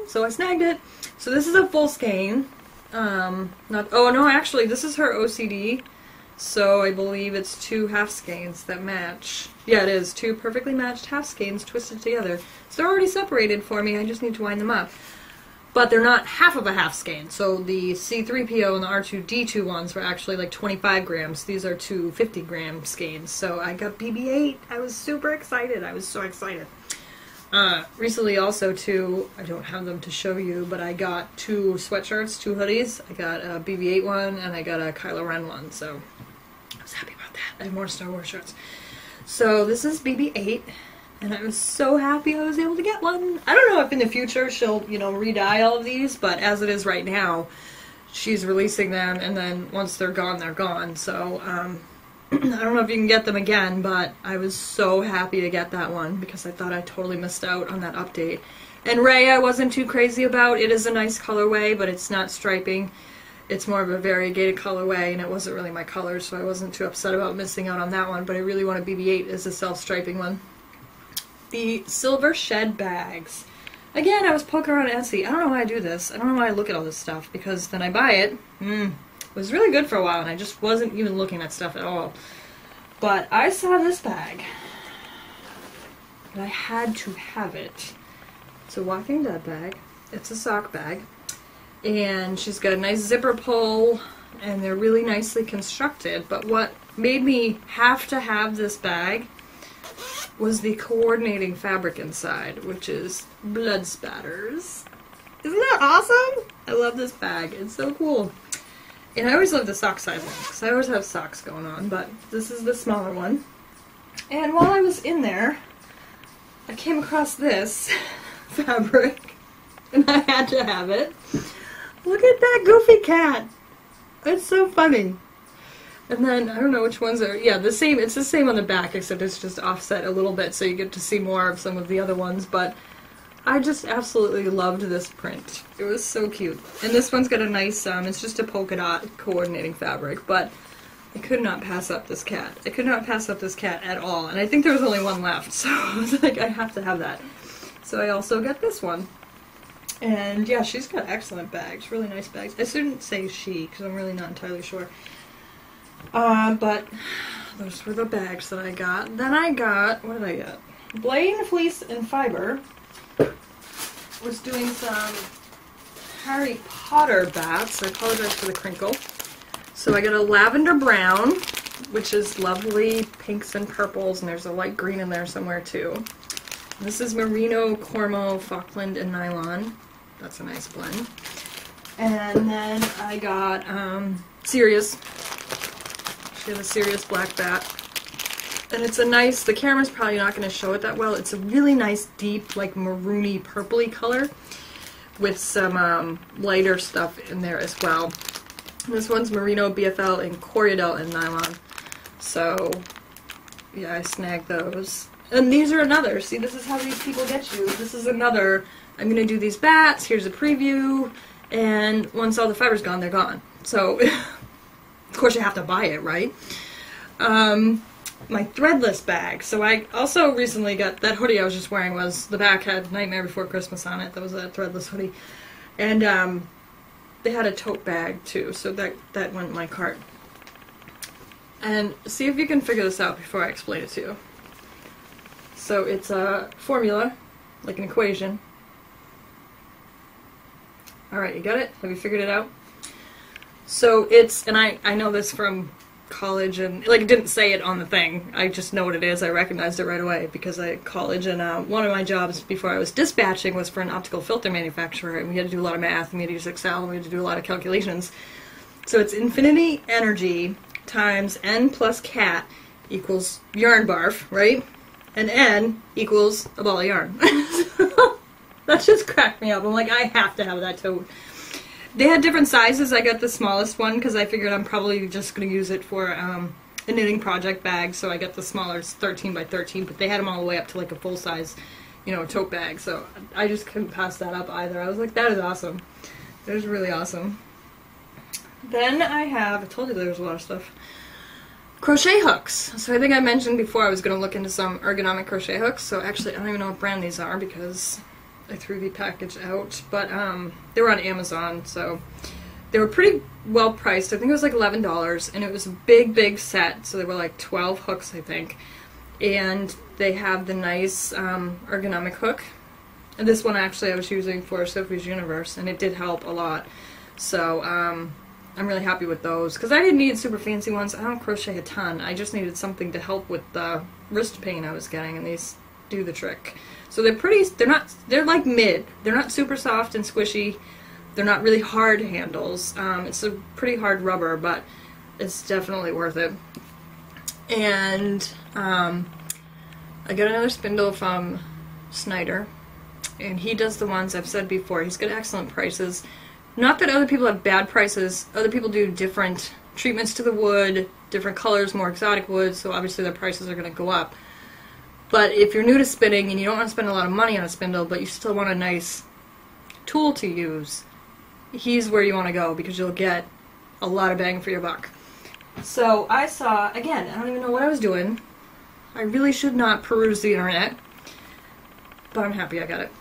Speaker 1: So I snagged it. So this is a full skein. Oh no, actually this is her OCD. So I believe it's 2 half skeins that match. Yeah, it is. 2 perfectly matched half skeins twisted together. So they're already separated for me. I just need to wind them up. But they're not half of a half skein. So the C-3PO and the R2-D2 ones were actually like 25 grams. These are 2 50-gram skeins. So I got BB-8. I was super excited. I was so excited. Recently also too, I don't have them to show you, but I got 2 sweatshirts, 2 hoodies. I got a BB-8 one and I got a Kylo Ren one. So I was happy about that. I have more Star Wars shirts. So this is BB-8. And I was so happy I was able to get one. I don't know if in the future she'll, you know, re-dye all of these, but as it is right now, she's releasing them, and then once they're gone, they're gone. So, I don't know if you can get them again, but I was so happy to get that one because I thought I totally missed out on that update. And Rey I wasn't too crazy about. It is a nice colorway, but it's not striping. It's more of a variegated colorway, and it wasn't really my color, so I wasn't too upset about missing out on that one, but I really wanted BB-8 as a self-striping one. The silver shed bags. Again, I was poking around Etsy. I don't know why I do this. I don't know why I look at all this stuff, because then I buy it. It was really good for a while, and I just wasn't even looking at stuff at all. But I saw this bag, and I had to have it. It's a Walking Dead bag. It's a sock bag. And she's got a nice zipper pull, and they're really nicely constructed. But what made me have to have this bag was the coordinating fabric inside, which is blood spatters. Isn't that awesome? I love this bag. It's so cool. And I always love the sock size ones, because I always have socks going on, but this is the smaller one. And while I was in there, I came across this fabric, and I had to have it. Look at that goofy cat. It's so funny. And then, I don't know which ones are, yeah, the same, it's the same on the back, except it's just offset a little bit, so you get to see more of some of the other ones, but I just absolutely loved this print. It was so cute. And this one's got a nice, it's just a polka dot coordinating fabric, but I could not pass up this cat. I could not pass up this cat at all, and I think there was only one left, so I was like, I have to have that. So I also got this one. And yeah, she's got excellent bags, really nice bags. I shouldn't say she, because I'm really not entirely sure. But those were the bags that I got. Then I got, what did I get? Blaine Fleece and Fiber was doing some Harry Potter bats. I apologize for the crinkle. So I got a lavender brown, which is lovely pinks and purples, and there's a light green in there somewhere too. This is Merino, Cormo, Falkland, and Nylon. That's a nice blend. And then I got Sirius. She has a Sirius black bat. And it's a nice, the camera's probably not going to show it that well, it's a really nice deep, like maroony, purpley color. with some lighter stuff in there as well. This one's Merino, BFL, and Coriadel and nylon. So, yeah, I snagged those. And these are another. See, this is how these people get you. This is another. I'm going to do these bats. Here's a preview. And once all the fiber's gone, they're gone. So, of course, you have to buy it, right? My threadless bag. So I also recently got that hoodie I was just wearing. Was the back had Nightmare Before Christmas on it. That was a threadless hoodie. And they had a tote bag too. So that went in my cart. And see if you can figure this out before I explain it to you. So it's a formula, like an equation. Alright, you got it? Have you figured it out? So it's, and I know this from college, and like it didn't say it on the thing. I just know what it is. I recognized it right away because I college, and one of my jobs before I was dispatching was for an optical filter manufacturer, and we had to do a lot of math, and we had to use Excel, and we had to do a lot of calculations. So it's infinity energy times n plus cat equals yarn barf, right? And n equals a ball of yarn. That just cracked me up. I'm like, I have to have that tote. They had different sizes. I got the smallest one because I figured I'm probably just going to use it for a knitting project bag, so I got the smaller 13 by 13, but they had them all the way up to like a full-size, you know, tote bag, so I just couldn't pass that up either. I was like, that is awesome. That is really awesome. Then I told you there was a lot of stuff. Crochet hooks. So I think I mentioned before I was going to look into some ergonomic crochet hooks, so actually I don't even know what brand these are because I threw the package out, but they were on Amazon, so they were pretty well priced. I think it was like $11, and it was a big set, so they were like 12 hooks, I think. And they have the nice ergonomic hook. And this one actually I was using for Sophie's Universe, and it did help a lot. So I'm really happy with those, because I didn't need super fancy ones. I don't crochet a ton. I just needed something to help with the wrist pain I was getting, and these do the trick. So they're like mid. They're not super soft and squishy. They're not really hard handles. It's a pretty hard rubber, but it's definitely worth it. And I got another spindle from Snyder, and he does the ones I've said before. He's got excellent prices. Not that other people have bad prices. Other people do different treatments to the wood, different colors, more exotic wood, so obviously their prices are going to go up. But if you're new to spinning and you don't want to spend a lot of money on a spindle, but you still want a nice tool to use, he's where you want to go because you'll get a lot of bang for your buck. So I saw, again, I don't even know what I was doing. I really should not peruse the internet, but I'm happy I got it.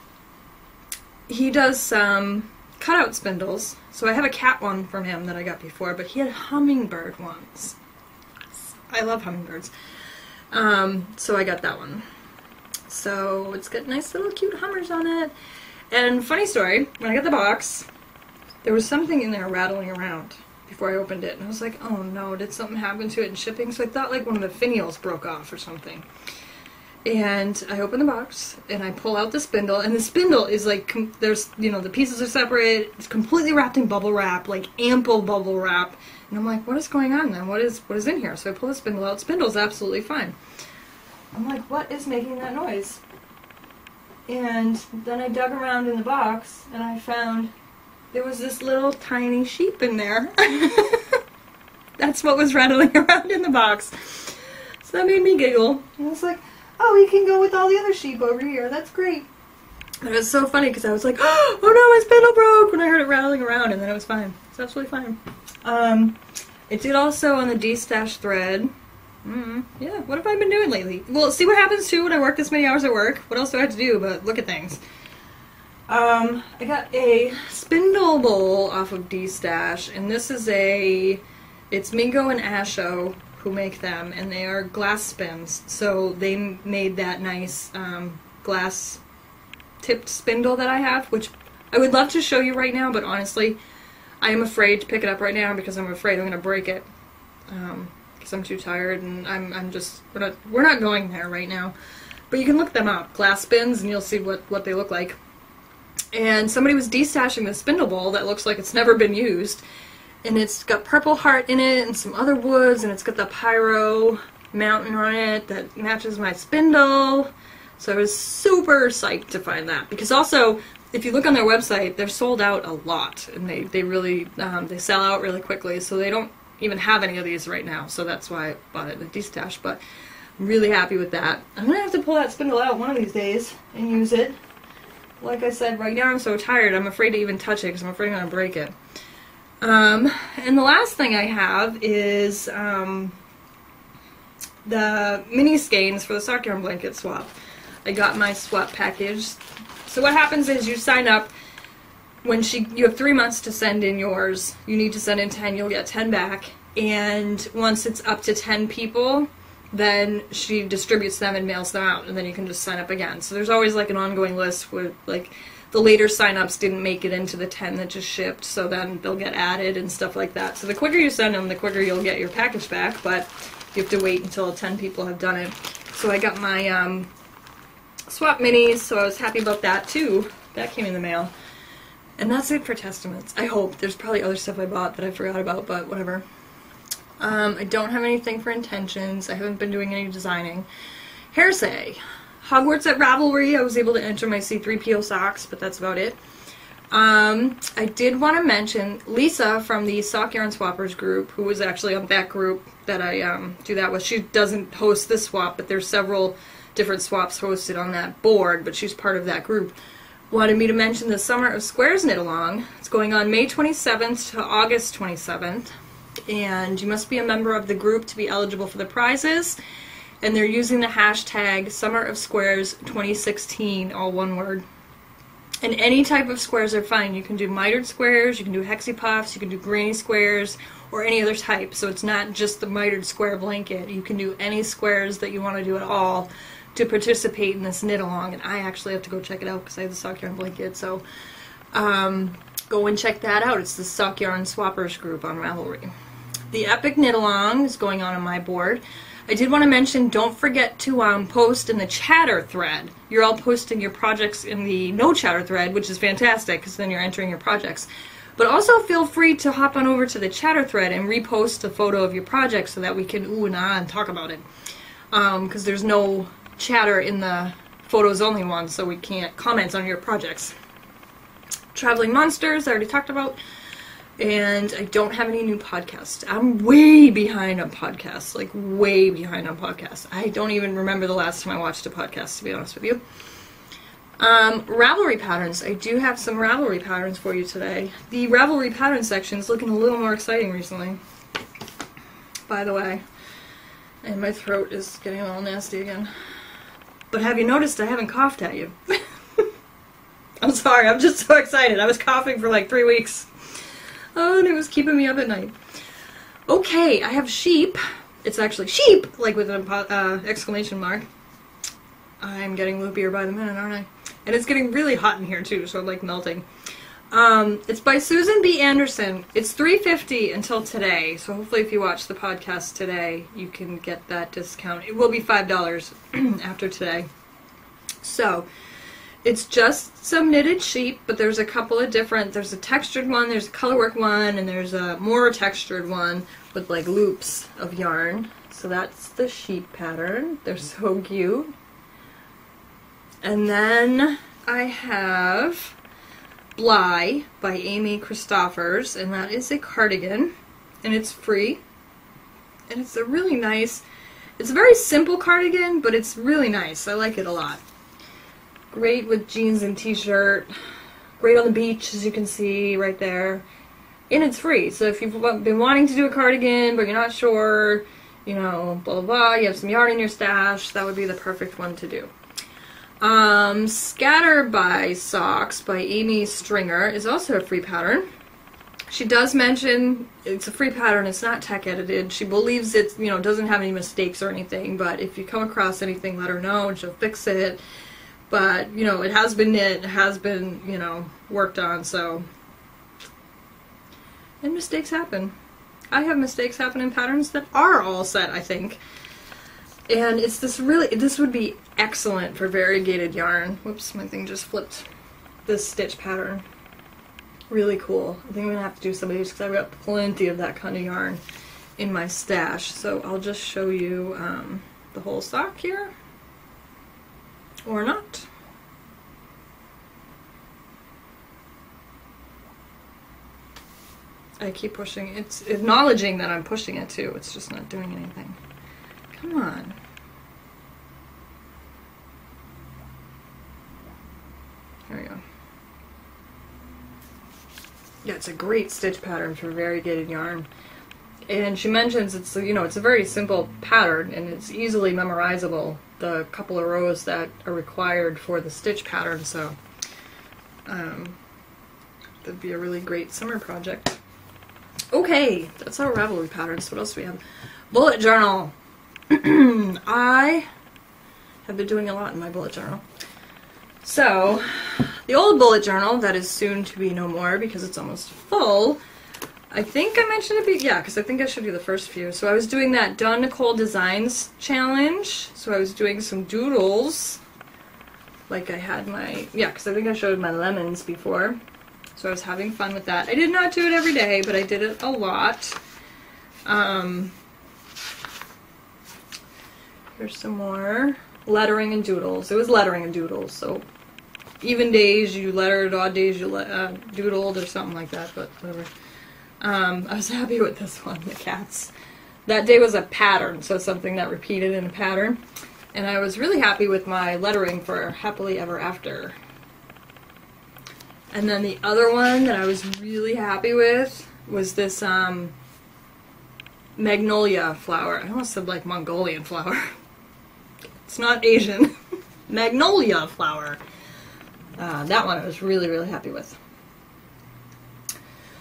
Speaker 1: He does some cutout spindles. So I have a cat one from him that I got before, but he had hummingbird ones. I love hummingbirds. So I got that one. So it's got nice little cute hummers on it. And funny story, when I got the box, there was something in there rattling around before I opened it. And I was like, oh no, did something happen to it in shipping? So I thought like one of the finials broke off or something. And I open the box, and I pull out the spindle, and the spindle is like, there's, you know, the pieces are separated, it's completely wrapped in bubble wrap, like ample bubble wrap. And I'm like, what is going on then? What is in here? So I pull the spindle out. Spindle's absolutely fine. I'm like, what is making that noise? And then I dug around in the box, and I found there was this little tiny sheep in there. That's what was rattling around in the box. So that made me giggle. And I was like, oh, you can go with all the other sheep over here. That's great. And it was so funny because I was like, oh no, my spindle broke when I heard it rattling around, and then it was fine. It's absolutely fine. It did also on the D-stash thread. Yeah, what have I been doing lately? Well, see what happens too when I work this many hours at work. What else do I have to do but look at things? I got a spindle bowl off of D-stash, and this is it's Mingo and Asho who make them, and they are glass spins. So they made that nice glass tipped spindle that I have, which I would love to show you right now, but honestly, I am afraid to pick it up right now because I'm afraid I'm going to break it. Because I'm too tired, and I'm just, we're not going there right now. But you can look them up, glass spins, and you'll see what they look like. And somebody was destashing the spindle bowl that looks like it's never been used. And it's got Purple Heart in it and some other woods, and it's got the Pyro mountain on it that matches my spindle. So I was super psyched to find that. Because also, if you look on their website, they're sold out a lot, and they really they sell out really quickly. So they don't even have any of these right now. So that's why I bought it at D-Stash. But I'm really happy with that. I'm gonna have to pull that spindle out one of these days and use it. Like I said, right now I'm so tired. I'm afraid to even touch it because I'm afraid I'm gonna break it. And the last thing I have is the mini skeins for the sock yarn blanket swap. I got my swap package. So what happens is you sign up when you have 3 months to send in yours. You need to send in 10, you'll get 10 back. And once it's up to 10 people, then she distributes them and mails them out, and then you can just sign up again. So there's always like an ongoing list where like the later sign-ups didn't make it into the 10 that just shipped, so then they'll get added and stuff like that. So the quicker you send them, the quicker you'll get your package back, but you have to wait until 10 people have done it. So I got my swap minis, so I was happy about that too. That came in the mail. And that's it for Testaments. I hope. There's probably other stuff I bought that I forgot about, but whatever. I don't have anything for intentions. I haven't been doing any designing. Hearsay. Hogwarts at Ravelry. I was able to enter my C3PO socks, but that's about it. I did want to mention Lisa from the Sock Yarn Swappers group, who was actually on that group that I do that with. She doesn't host this swap, but there's several different swaps hosted on that board, but she's part of that group. Wanted me to mention the Summer of Squares Knit Along. It's going on May 27th to August 27th, and you must be a member of the group to be eligible for the prizes. And they're using the hashtag Summer of Squares 2016, all one word. And any type of squares are fine. You can do mitered squares, you can do hexie puffs, you can do granny squares, or any other type. So it's not just the mitered square blanket. You can do any squares that you want to do at all to participate in this knit along. And I actually have to go check it out because I have the sock yarn blanket. So go and check that out. It's the Sock Yarn Swappers group on Ravelry. The Epic Knit Along is going on my board. I did want to mention, don't forget to post in the chatter thread. You're all posting your projects in the no chatter thread, which is fantastic because then you're entering your projects. But also feel free to hop on over to the chatter thread and repost a photo of your project so that we can ooh and ah and talk about it. Because there's no chatter in the photos only one, so we can't comment on your projects. Traveling Monsters, I already talked about. And I don't have any new podcasts. I'm way behind on podcasts, like way behind on podcasts. I don't even remember the last time I watched a podcast, to be honest with you. Ravelry Patterns. I do have some Ravelry Patterns for you today. The Ravelry Patterns section is looking a little more exciting recently, by the way. And my throat is getting all nasty again. But have you noticed I haven't coughed at you? I'm sorry, I'm just so excited. I was coughing for like 3 weeks. Oh, and it was keeping me up at night. Okay, I have sheep. It's actually sheep, like with an exclamation mark. I'm getting loopier by the minute, aren't I? And it's getting really hot in here too, so I'm like melting. It's by Susan B. Anderson. It's $3.50 until today, so hopefully if you watch the podcast today, you can get that discount. It will be $5 after today. So, it's just some knitted sheep, but there's a couple of different, there's a textured one, there's a colorwork one, and there's a more textured one with like loops of yarn. So that's the sheep pattern. They're so cute. And then I have Bly by Amy Christoffers, and that is a cardigan, and it's free. And it's a really nice, it's a very simple cardigan, but it's really nice. I like it a lot. Great with jeans and t-shirt. Great on the beach, as you can see right there. And it's free, so if you've been wanting to do a cardigan, but you're not sure, you know, blah, blah, blah, you have some yarn in your stash, that would be the perfect one to do. Scatter by Socks by Amy Stringer is also a free pattern. She does mention it's a free pattern, it's not tech edited. She believes it, you know, doesn't have any mistakes or anything, but if you come across anything, let her know and she'll fix it. But, you know, it has been knit, it has been, you know, worked on, so. And mistakes happen. I have mistakes happen in patterns that are all set, I think. And it's this really, this would be excellent for variegated yarn. Whoops, my thing just flipped. This stitch pattern. Really cool. I think I'm going to have to do some of these because I've got plenty of that kind of yarn in my stash. So I'll just show you the whole sock here. Or not. I keep pushing. It's acknowledging that I'm pushing it too. It's just not doing anything. Come on. There we go. Yeah, it's a great stitch pattern for variegated yarn. And she mentions it's, you know, it's a very simple pattern and it's easily memorizable, the couple of rows that are required for the stitch pattern, so that'd be a really great summer project. Okay, that's our Ravelry Patterns. What else do we have? Bullet journal. I have been doing a lot in my bullet journal. So, the old bullet journal that is soon to be no more because it's almost full. I think I mentioned it, yeah, because I think I showed you the first few. So I was doing that Done Nicole Designs challenge. So I was doing some doodles. Like I had my, yeah, because I think I showed my lemons before. So I was having fun with that. I did not do it every day, but I did it a lot. Here's some more lettering and doodles. It was lettering and doodles, so even days you lettered, odd days you doodled or something like that, but whatever. I was happy with this one, the cats. That day was a pattern, so something that repeated in a pattern. And I was really happy with my lettering for Happily Ever After. And then the other one that I was really happy with was this magnolia flower. I almost said like Mongolian flower. It's not Asian. Magnolia flower. That one I was really, really happy with.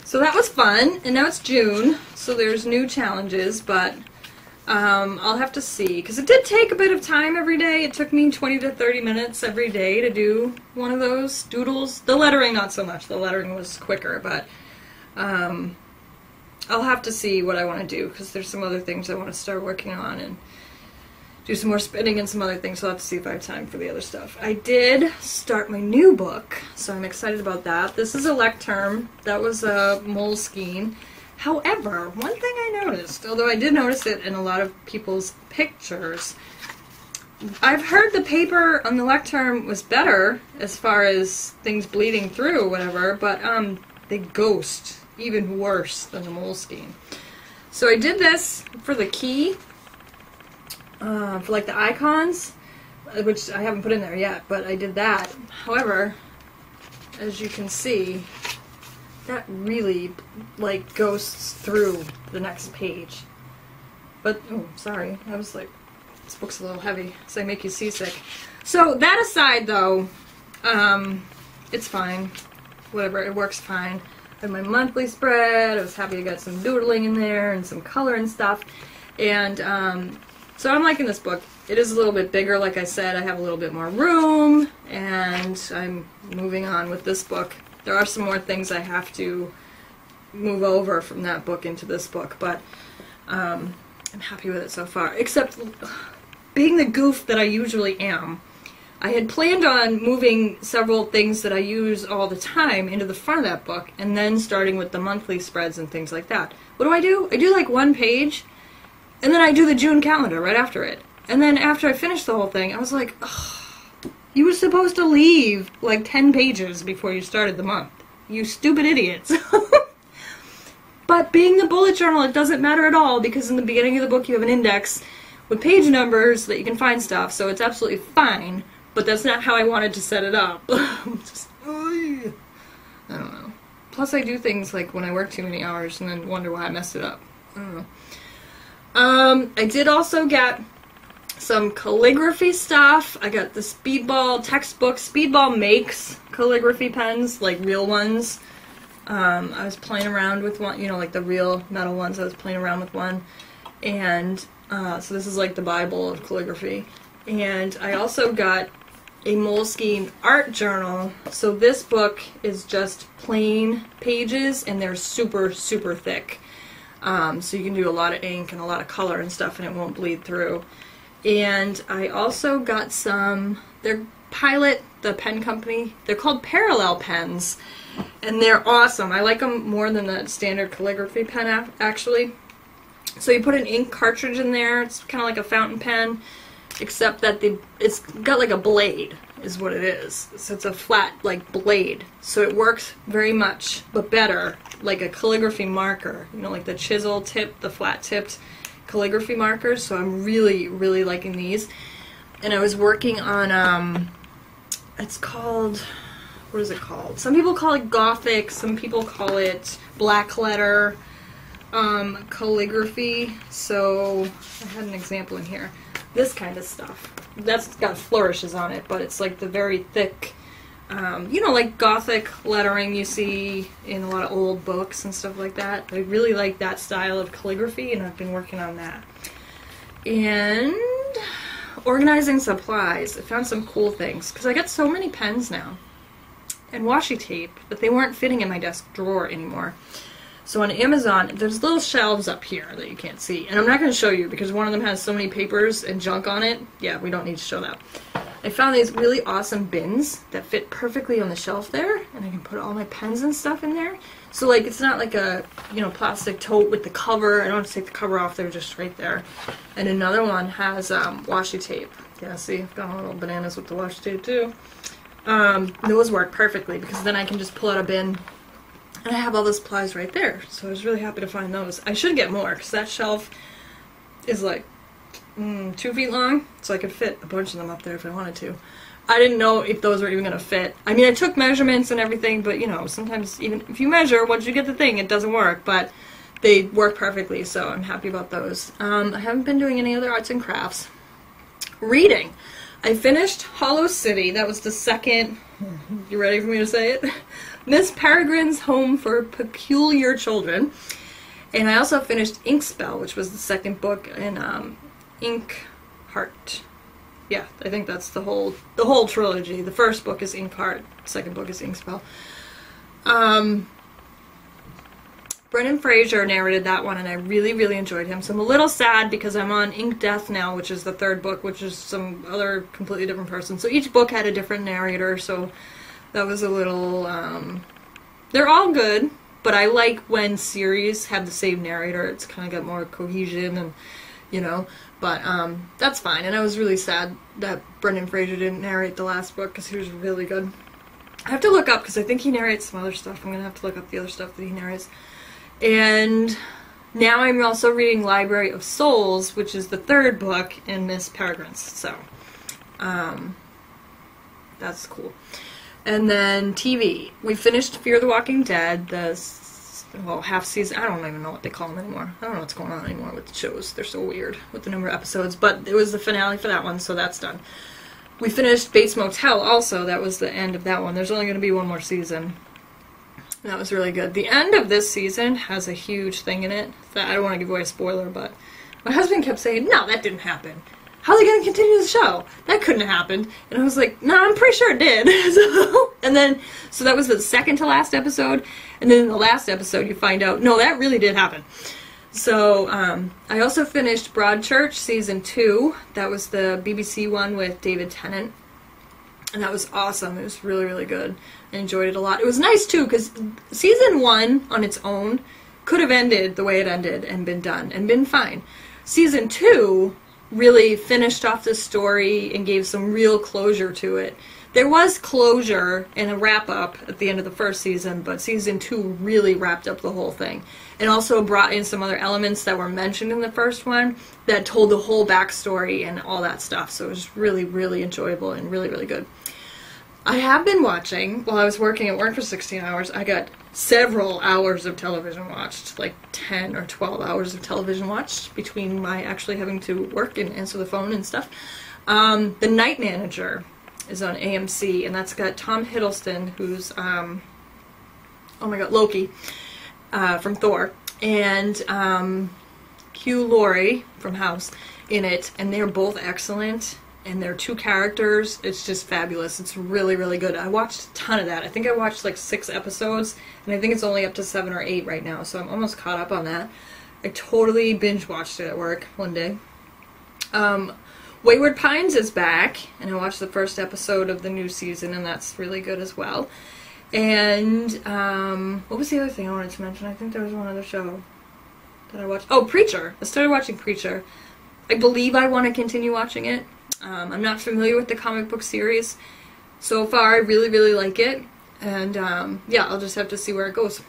Speaker 1: So that was fun, and now it's June, so there's new challenges, but I'll have to see, because it did take a bit of time every day. It took me 20 to 30 minutes every day to do one of those doodles. The lettering, not so much. The lettering was quicker, but I'll have to see what I want to do, because there's some other things I want to start working on, and do some more spinning and some other things, so I'll have to see if I have time for the other stuff. I did start my new book, so I'm excited about that. This is a lectern. That was a Moleskine. However, one thing I noticed, although I did notice it in a lot of people's pictures, I've heard the paper on the lectern was better as far as things bleeding through or whatever, but they ghost even worse than the Moleskine. So I did this for the key, for like the icons, which I haven't put in there yet, but I did that. However, as you can see, that really like ghosts through the next page. But, oh, sorry, I was like, this book's a little heavy, so I make you seasick. So that aside though, it's fine. Whatever, it works fine. I have my monthly spread. I was happy I got some doodling in there and some color and stuff. And so I'm liking this book. It is a little bit bigger, like I said. I have a little bit more room, and I'm moving on with this book. There are some more things I have to move over from that book into this book, but I'm happy with it so far. Except, being the goof that I usually am, I had planned on moving several things that I use all the time into the front of that book, and then starting with the monthly spreads and things like that. What do? I do like one page, and then I do the June calendar right after it. And then after I finished the whole thing, I was like, ugh, you were supposed to leave like 10 pages before you started the month. You stupid idiots. But being the bullet journal, it doesn't matter at all, because in the beginning of the book you have an index with page numbers so that you can find stuff, so it's absolutely fine. But that's not how I wanted to set it up. Just, I don't know. Plus I do things like when I work too many hours and then wonder why I messed it up. I don't know. I did also get some calligraphy stuff. I got the Speedball textbook. Speedball makes calligraphy pens, like real ones. I was playing around with one, you know, like the real metal ones. I was playing around with one. And so this is like the Bible of calligraphy. And I also got a Moleskine art journal. So this book is just plain pages, and they're super, super thick. So you can do a lot of ink and a lot of color and stuff, and it won't bleed through. And I also got some, they're Pilot, the pen company, they're called Parallel pens, and they're awesome. I like them more than the standard calligraphy pen, actually. So you put an ink cartridge in there. It's kind of like a fountain pen, except that it's got like a blade. is what it is. So it's a flat, like, blade. So it works very much, but better, like a calligraphy marker. You know, like the chisel tip, the flat-tipped calligraphy markers. So I'm really, really liking these. And I was working on, it's called, what is it called? Some people call it Gothic, some people call it black letter calligraphy. So I had an example in here. This kind of stuff. That's got flourishes on it, but it's like the very thick, you know, like Gothic lettering you see in a lot of old books and stuff like that. I really like that style of calligraphy, and I've been working on that. And organizing supplies. I found some cool things, because I got so many pens now and washi tape that they weren't fitting in my desk drawer anymore. So on Amazon, there's little shelves up here that you can't see. And I'm not going to show you because one of them has so many papers and junk on it. Yeah, we don't need to show that. I found these really awesome bins that fit perfectly on the shelf there. And I can put all my pens and stuff in there. So, like, it's not like a, you know, plastic tote with the cover. I don't have to take the cover off. They're just right there. And another one has washi tape. Yeah, see, I've got little bananas with the washi tape, too. Those work perfectly because then I can just pull out a bin. And I have all the supplies right there, so I was really happy to find those. I should get more, because that shelf is like 2 feet long, so I could fit a bunch of them up there if I wanted to. I didn't know if those were even going to fit. I mean, I took measurements and everything, but, you know, sometimes even if you measure, once you get the thing, it doesn't work, but they work perfectly, so I'm happy about those. I haven't been doing any other arts and crafts. Reading. I finished Hollow City. That was the second... You ready for me to say it? Miss Peregrine's Home for Peculiar Children. And I also finished Ink Spell, which was the second book in Ink Heart. Yeah, I think that's the whole trilogy. The first book is Ink Heart, the second book is Ink Spell. Brendan Fraser narrated that one, and I really, really enjoyed him. So I'm a little sad because I'm on Ink Death now, which is the third book, which is some other completely different person. So each book had a different narrator, so that was a little... they're all good, but I like when series have the same narrator. It's kind of got more cohesion and, you know, but that's fine. And I was really sad that Brendan Fraser didn't narrate the last book because he was really good. I have to look up because I think he narrates some other stuff. I'm going to have to look up the other stuff that he narrates. And now I'm also reading Library of Souls, which is the third book in Miss Peregrine's. So, that's cool. And then TV. We finished Fear the Walking Dead, half season. I don't even know what they call them anymore. I don't know what's going on anymore with the shows. They're so weird with the number of episodes. But it was the finale for that one, so that's done. We finished Bates Motel also. That was the end of that one. There's only going to be one more season. That was really good. The end of this season has a huge thing in it. That I don't want to give away a spoiler, but my husband kept saying, no, that didn't happen. How are they going to continue the show? That couldn't have happened. And I was like, no, I'm pretty sure it did. So that was the second to last episode. And then in the last episode, you find out, no, that really did happen. So I also finished Broadchurch Season 2. That was the BBC one with David Tennant. And that was awesome. It was really, really good. I enjoyed it a lot. It was nice, too, because Season 1 on its own could have ended the way it ended and been done and been fine. Season 2 really finished off the story and gave some real closure to it. There was closure and a wrap-up at the end of the first season, but Season 2 really wrapped up the whole thing. And also brought in some other elements that were mentioned in the first one that told the whole backstory and all that stuff. So it was really, really enjoyable and really, really good. I have been watching, while I was working at work for 16 hours, I got several hours of television watched, like 10 or 12 hours of television watched between my actually having to work and answer the phone and stuff. The Night Manager is on AMC, and that's got Tom Hiddleston, who's, oh my god, Loki, from Thor, and Hugh Laurie from House in it, and they're both excellent. And they're two characters. It's just fabulous. It's really, really good. I watched a ton of that. I think I watched like 6 episodes, and I think it's only up to 7 or 8 right now, so I'm almost caught up on that. I totally binge-watched it at work one day. Wayward Pines is back, and I watched the first episode of the new season, and that's really good as well. And, what was the other thing I wanted to mention? I think there was one other show that I watched. Oh, Preacher. I started watching Preacher. I believe I want to continue watching it. I'm not familiar with the comic book series, So far, I really, really like it. And, yeah, I'll just have to see where it goes.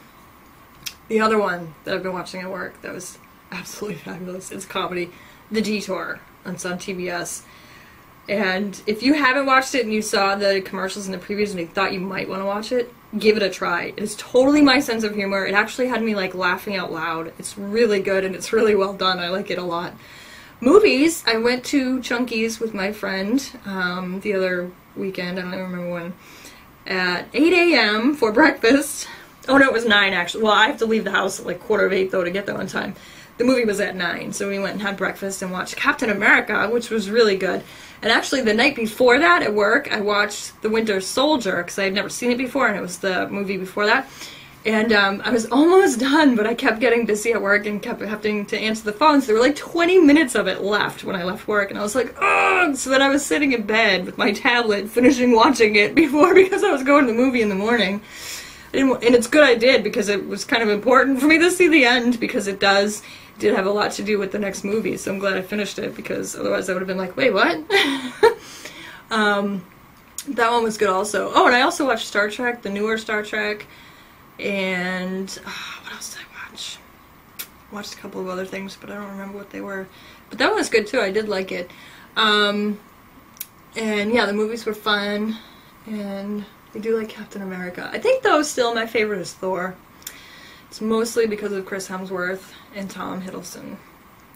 Speaker 1: The other one that I've been watching at work that was absolutely fabulous, it's a comedy, The Detour, on TBS. And if you haven't watched it and you saw the commercials and the previews and you thought you might want to watch it, give it a try. It is totally my sense of humor. It actually had me, like, laughing out loud. It's really good and it's really well done. I like it a lot. Movies, I went to Chunky's with my friend the other weekend, I don't even remember when, at 8 a.m. for breakfast. Oh, no, it was 9, actually. Well, I have to leave the house at, like, 7:45, though, to get there on time. The movie was at 9, so we went and had breakfast and watched Captain America, which was really good. And actually, the night before that at work, I watched The Winter Soldier, because I had never seen it before, and it was the movie before that. And I was almost done, but I kept getting busy at work and kept having to answer the phones. There were like 20 minutes of it left when I left work, and I was like, ugh! So then I was sitting in bed with my tablet, finishing watching it before, because I was going to the movie in the morning. And it's good I did, because it was kind of important for me to see the end, because it did have a lot to do with the next movie, so I'm glad I finished it, because otherwise I would have been like, wait, what? That one was good also. Oh, and I also watched Star Trek, the newer Star Trek, and what else did I watch? Watched a couple of other things, but I don't remember what they were. But that one was good too, I did like it. And yeah, the movies were fun, and I do like Captain America. I think, though, still my favorite is Thor. It's mostly because of Chris Hemsworth and Tom Hiddleston.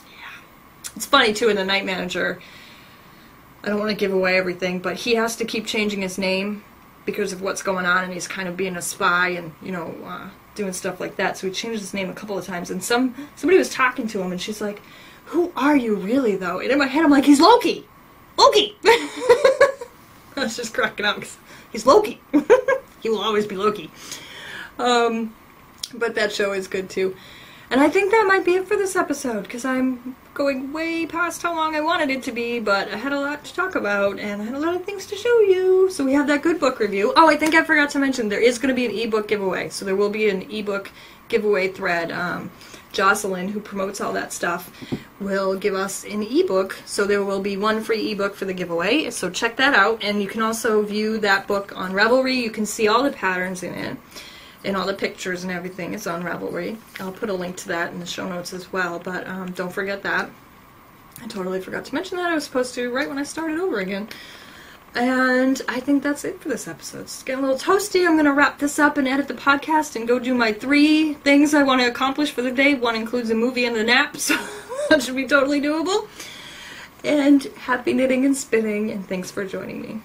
Speaker 1: Yeah. It's funny, too, in The Night Manager, I don't want to give away everything, but he has to keep changing his name because of what's going on, and he's kind of being a spy and, you know, doing stuff like that. So he changed his name a couple of times, and somebody was talking to him, and she's like, who are you really, though? And in my head, I'm like, he's Loki! Loki! I was just cracking up, because he's Loki. He will always be Loki. But that show is good, too. And I think that might be it for this episode, because I'm going way past how long I wanted it to be, but I had a lot to talk about, and I had a lot of things to show you. So we have that good book review. Oh, I think I forgot to mention, there is going to be an ebook giveaway. So there will be an ebook giveaway thread. Jocelyn, who promotes all that stuff, will give us an ebook. So there will be one free ebook for the giveaway. So check that out. And you can also view that book on Ravelry. You can see all the patterns in it and all the pictures and everything. It's on Ravelry. I'll put a link to that in the show notes as well. But don't forget that. I totally forgot to mention that. I was supposed to right when I started over again. And I think that's it for this episode. It's getting a little toasty. I'm going to wrap this up and edit the podcast and go do my 3 things I want to accomplish for the day. One includes a movie and a nap, so that should be totally doable. And happy knitting and spinning, and thanks for joining me.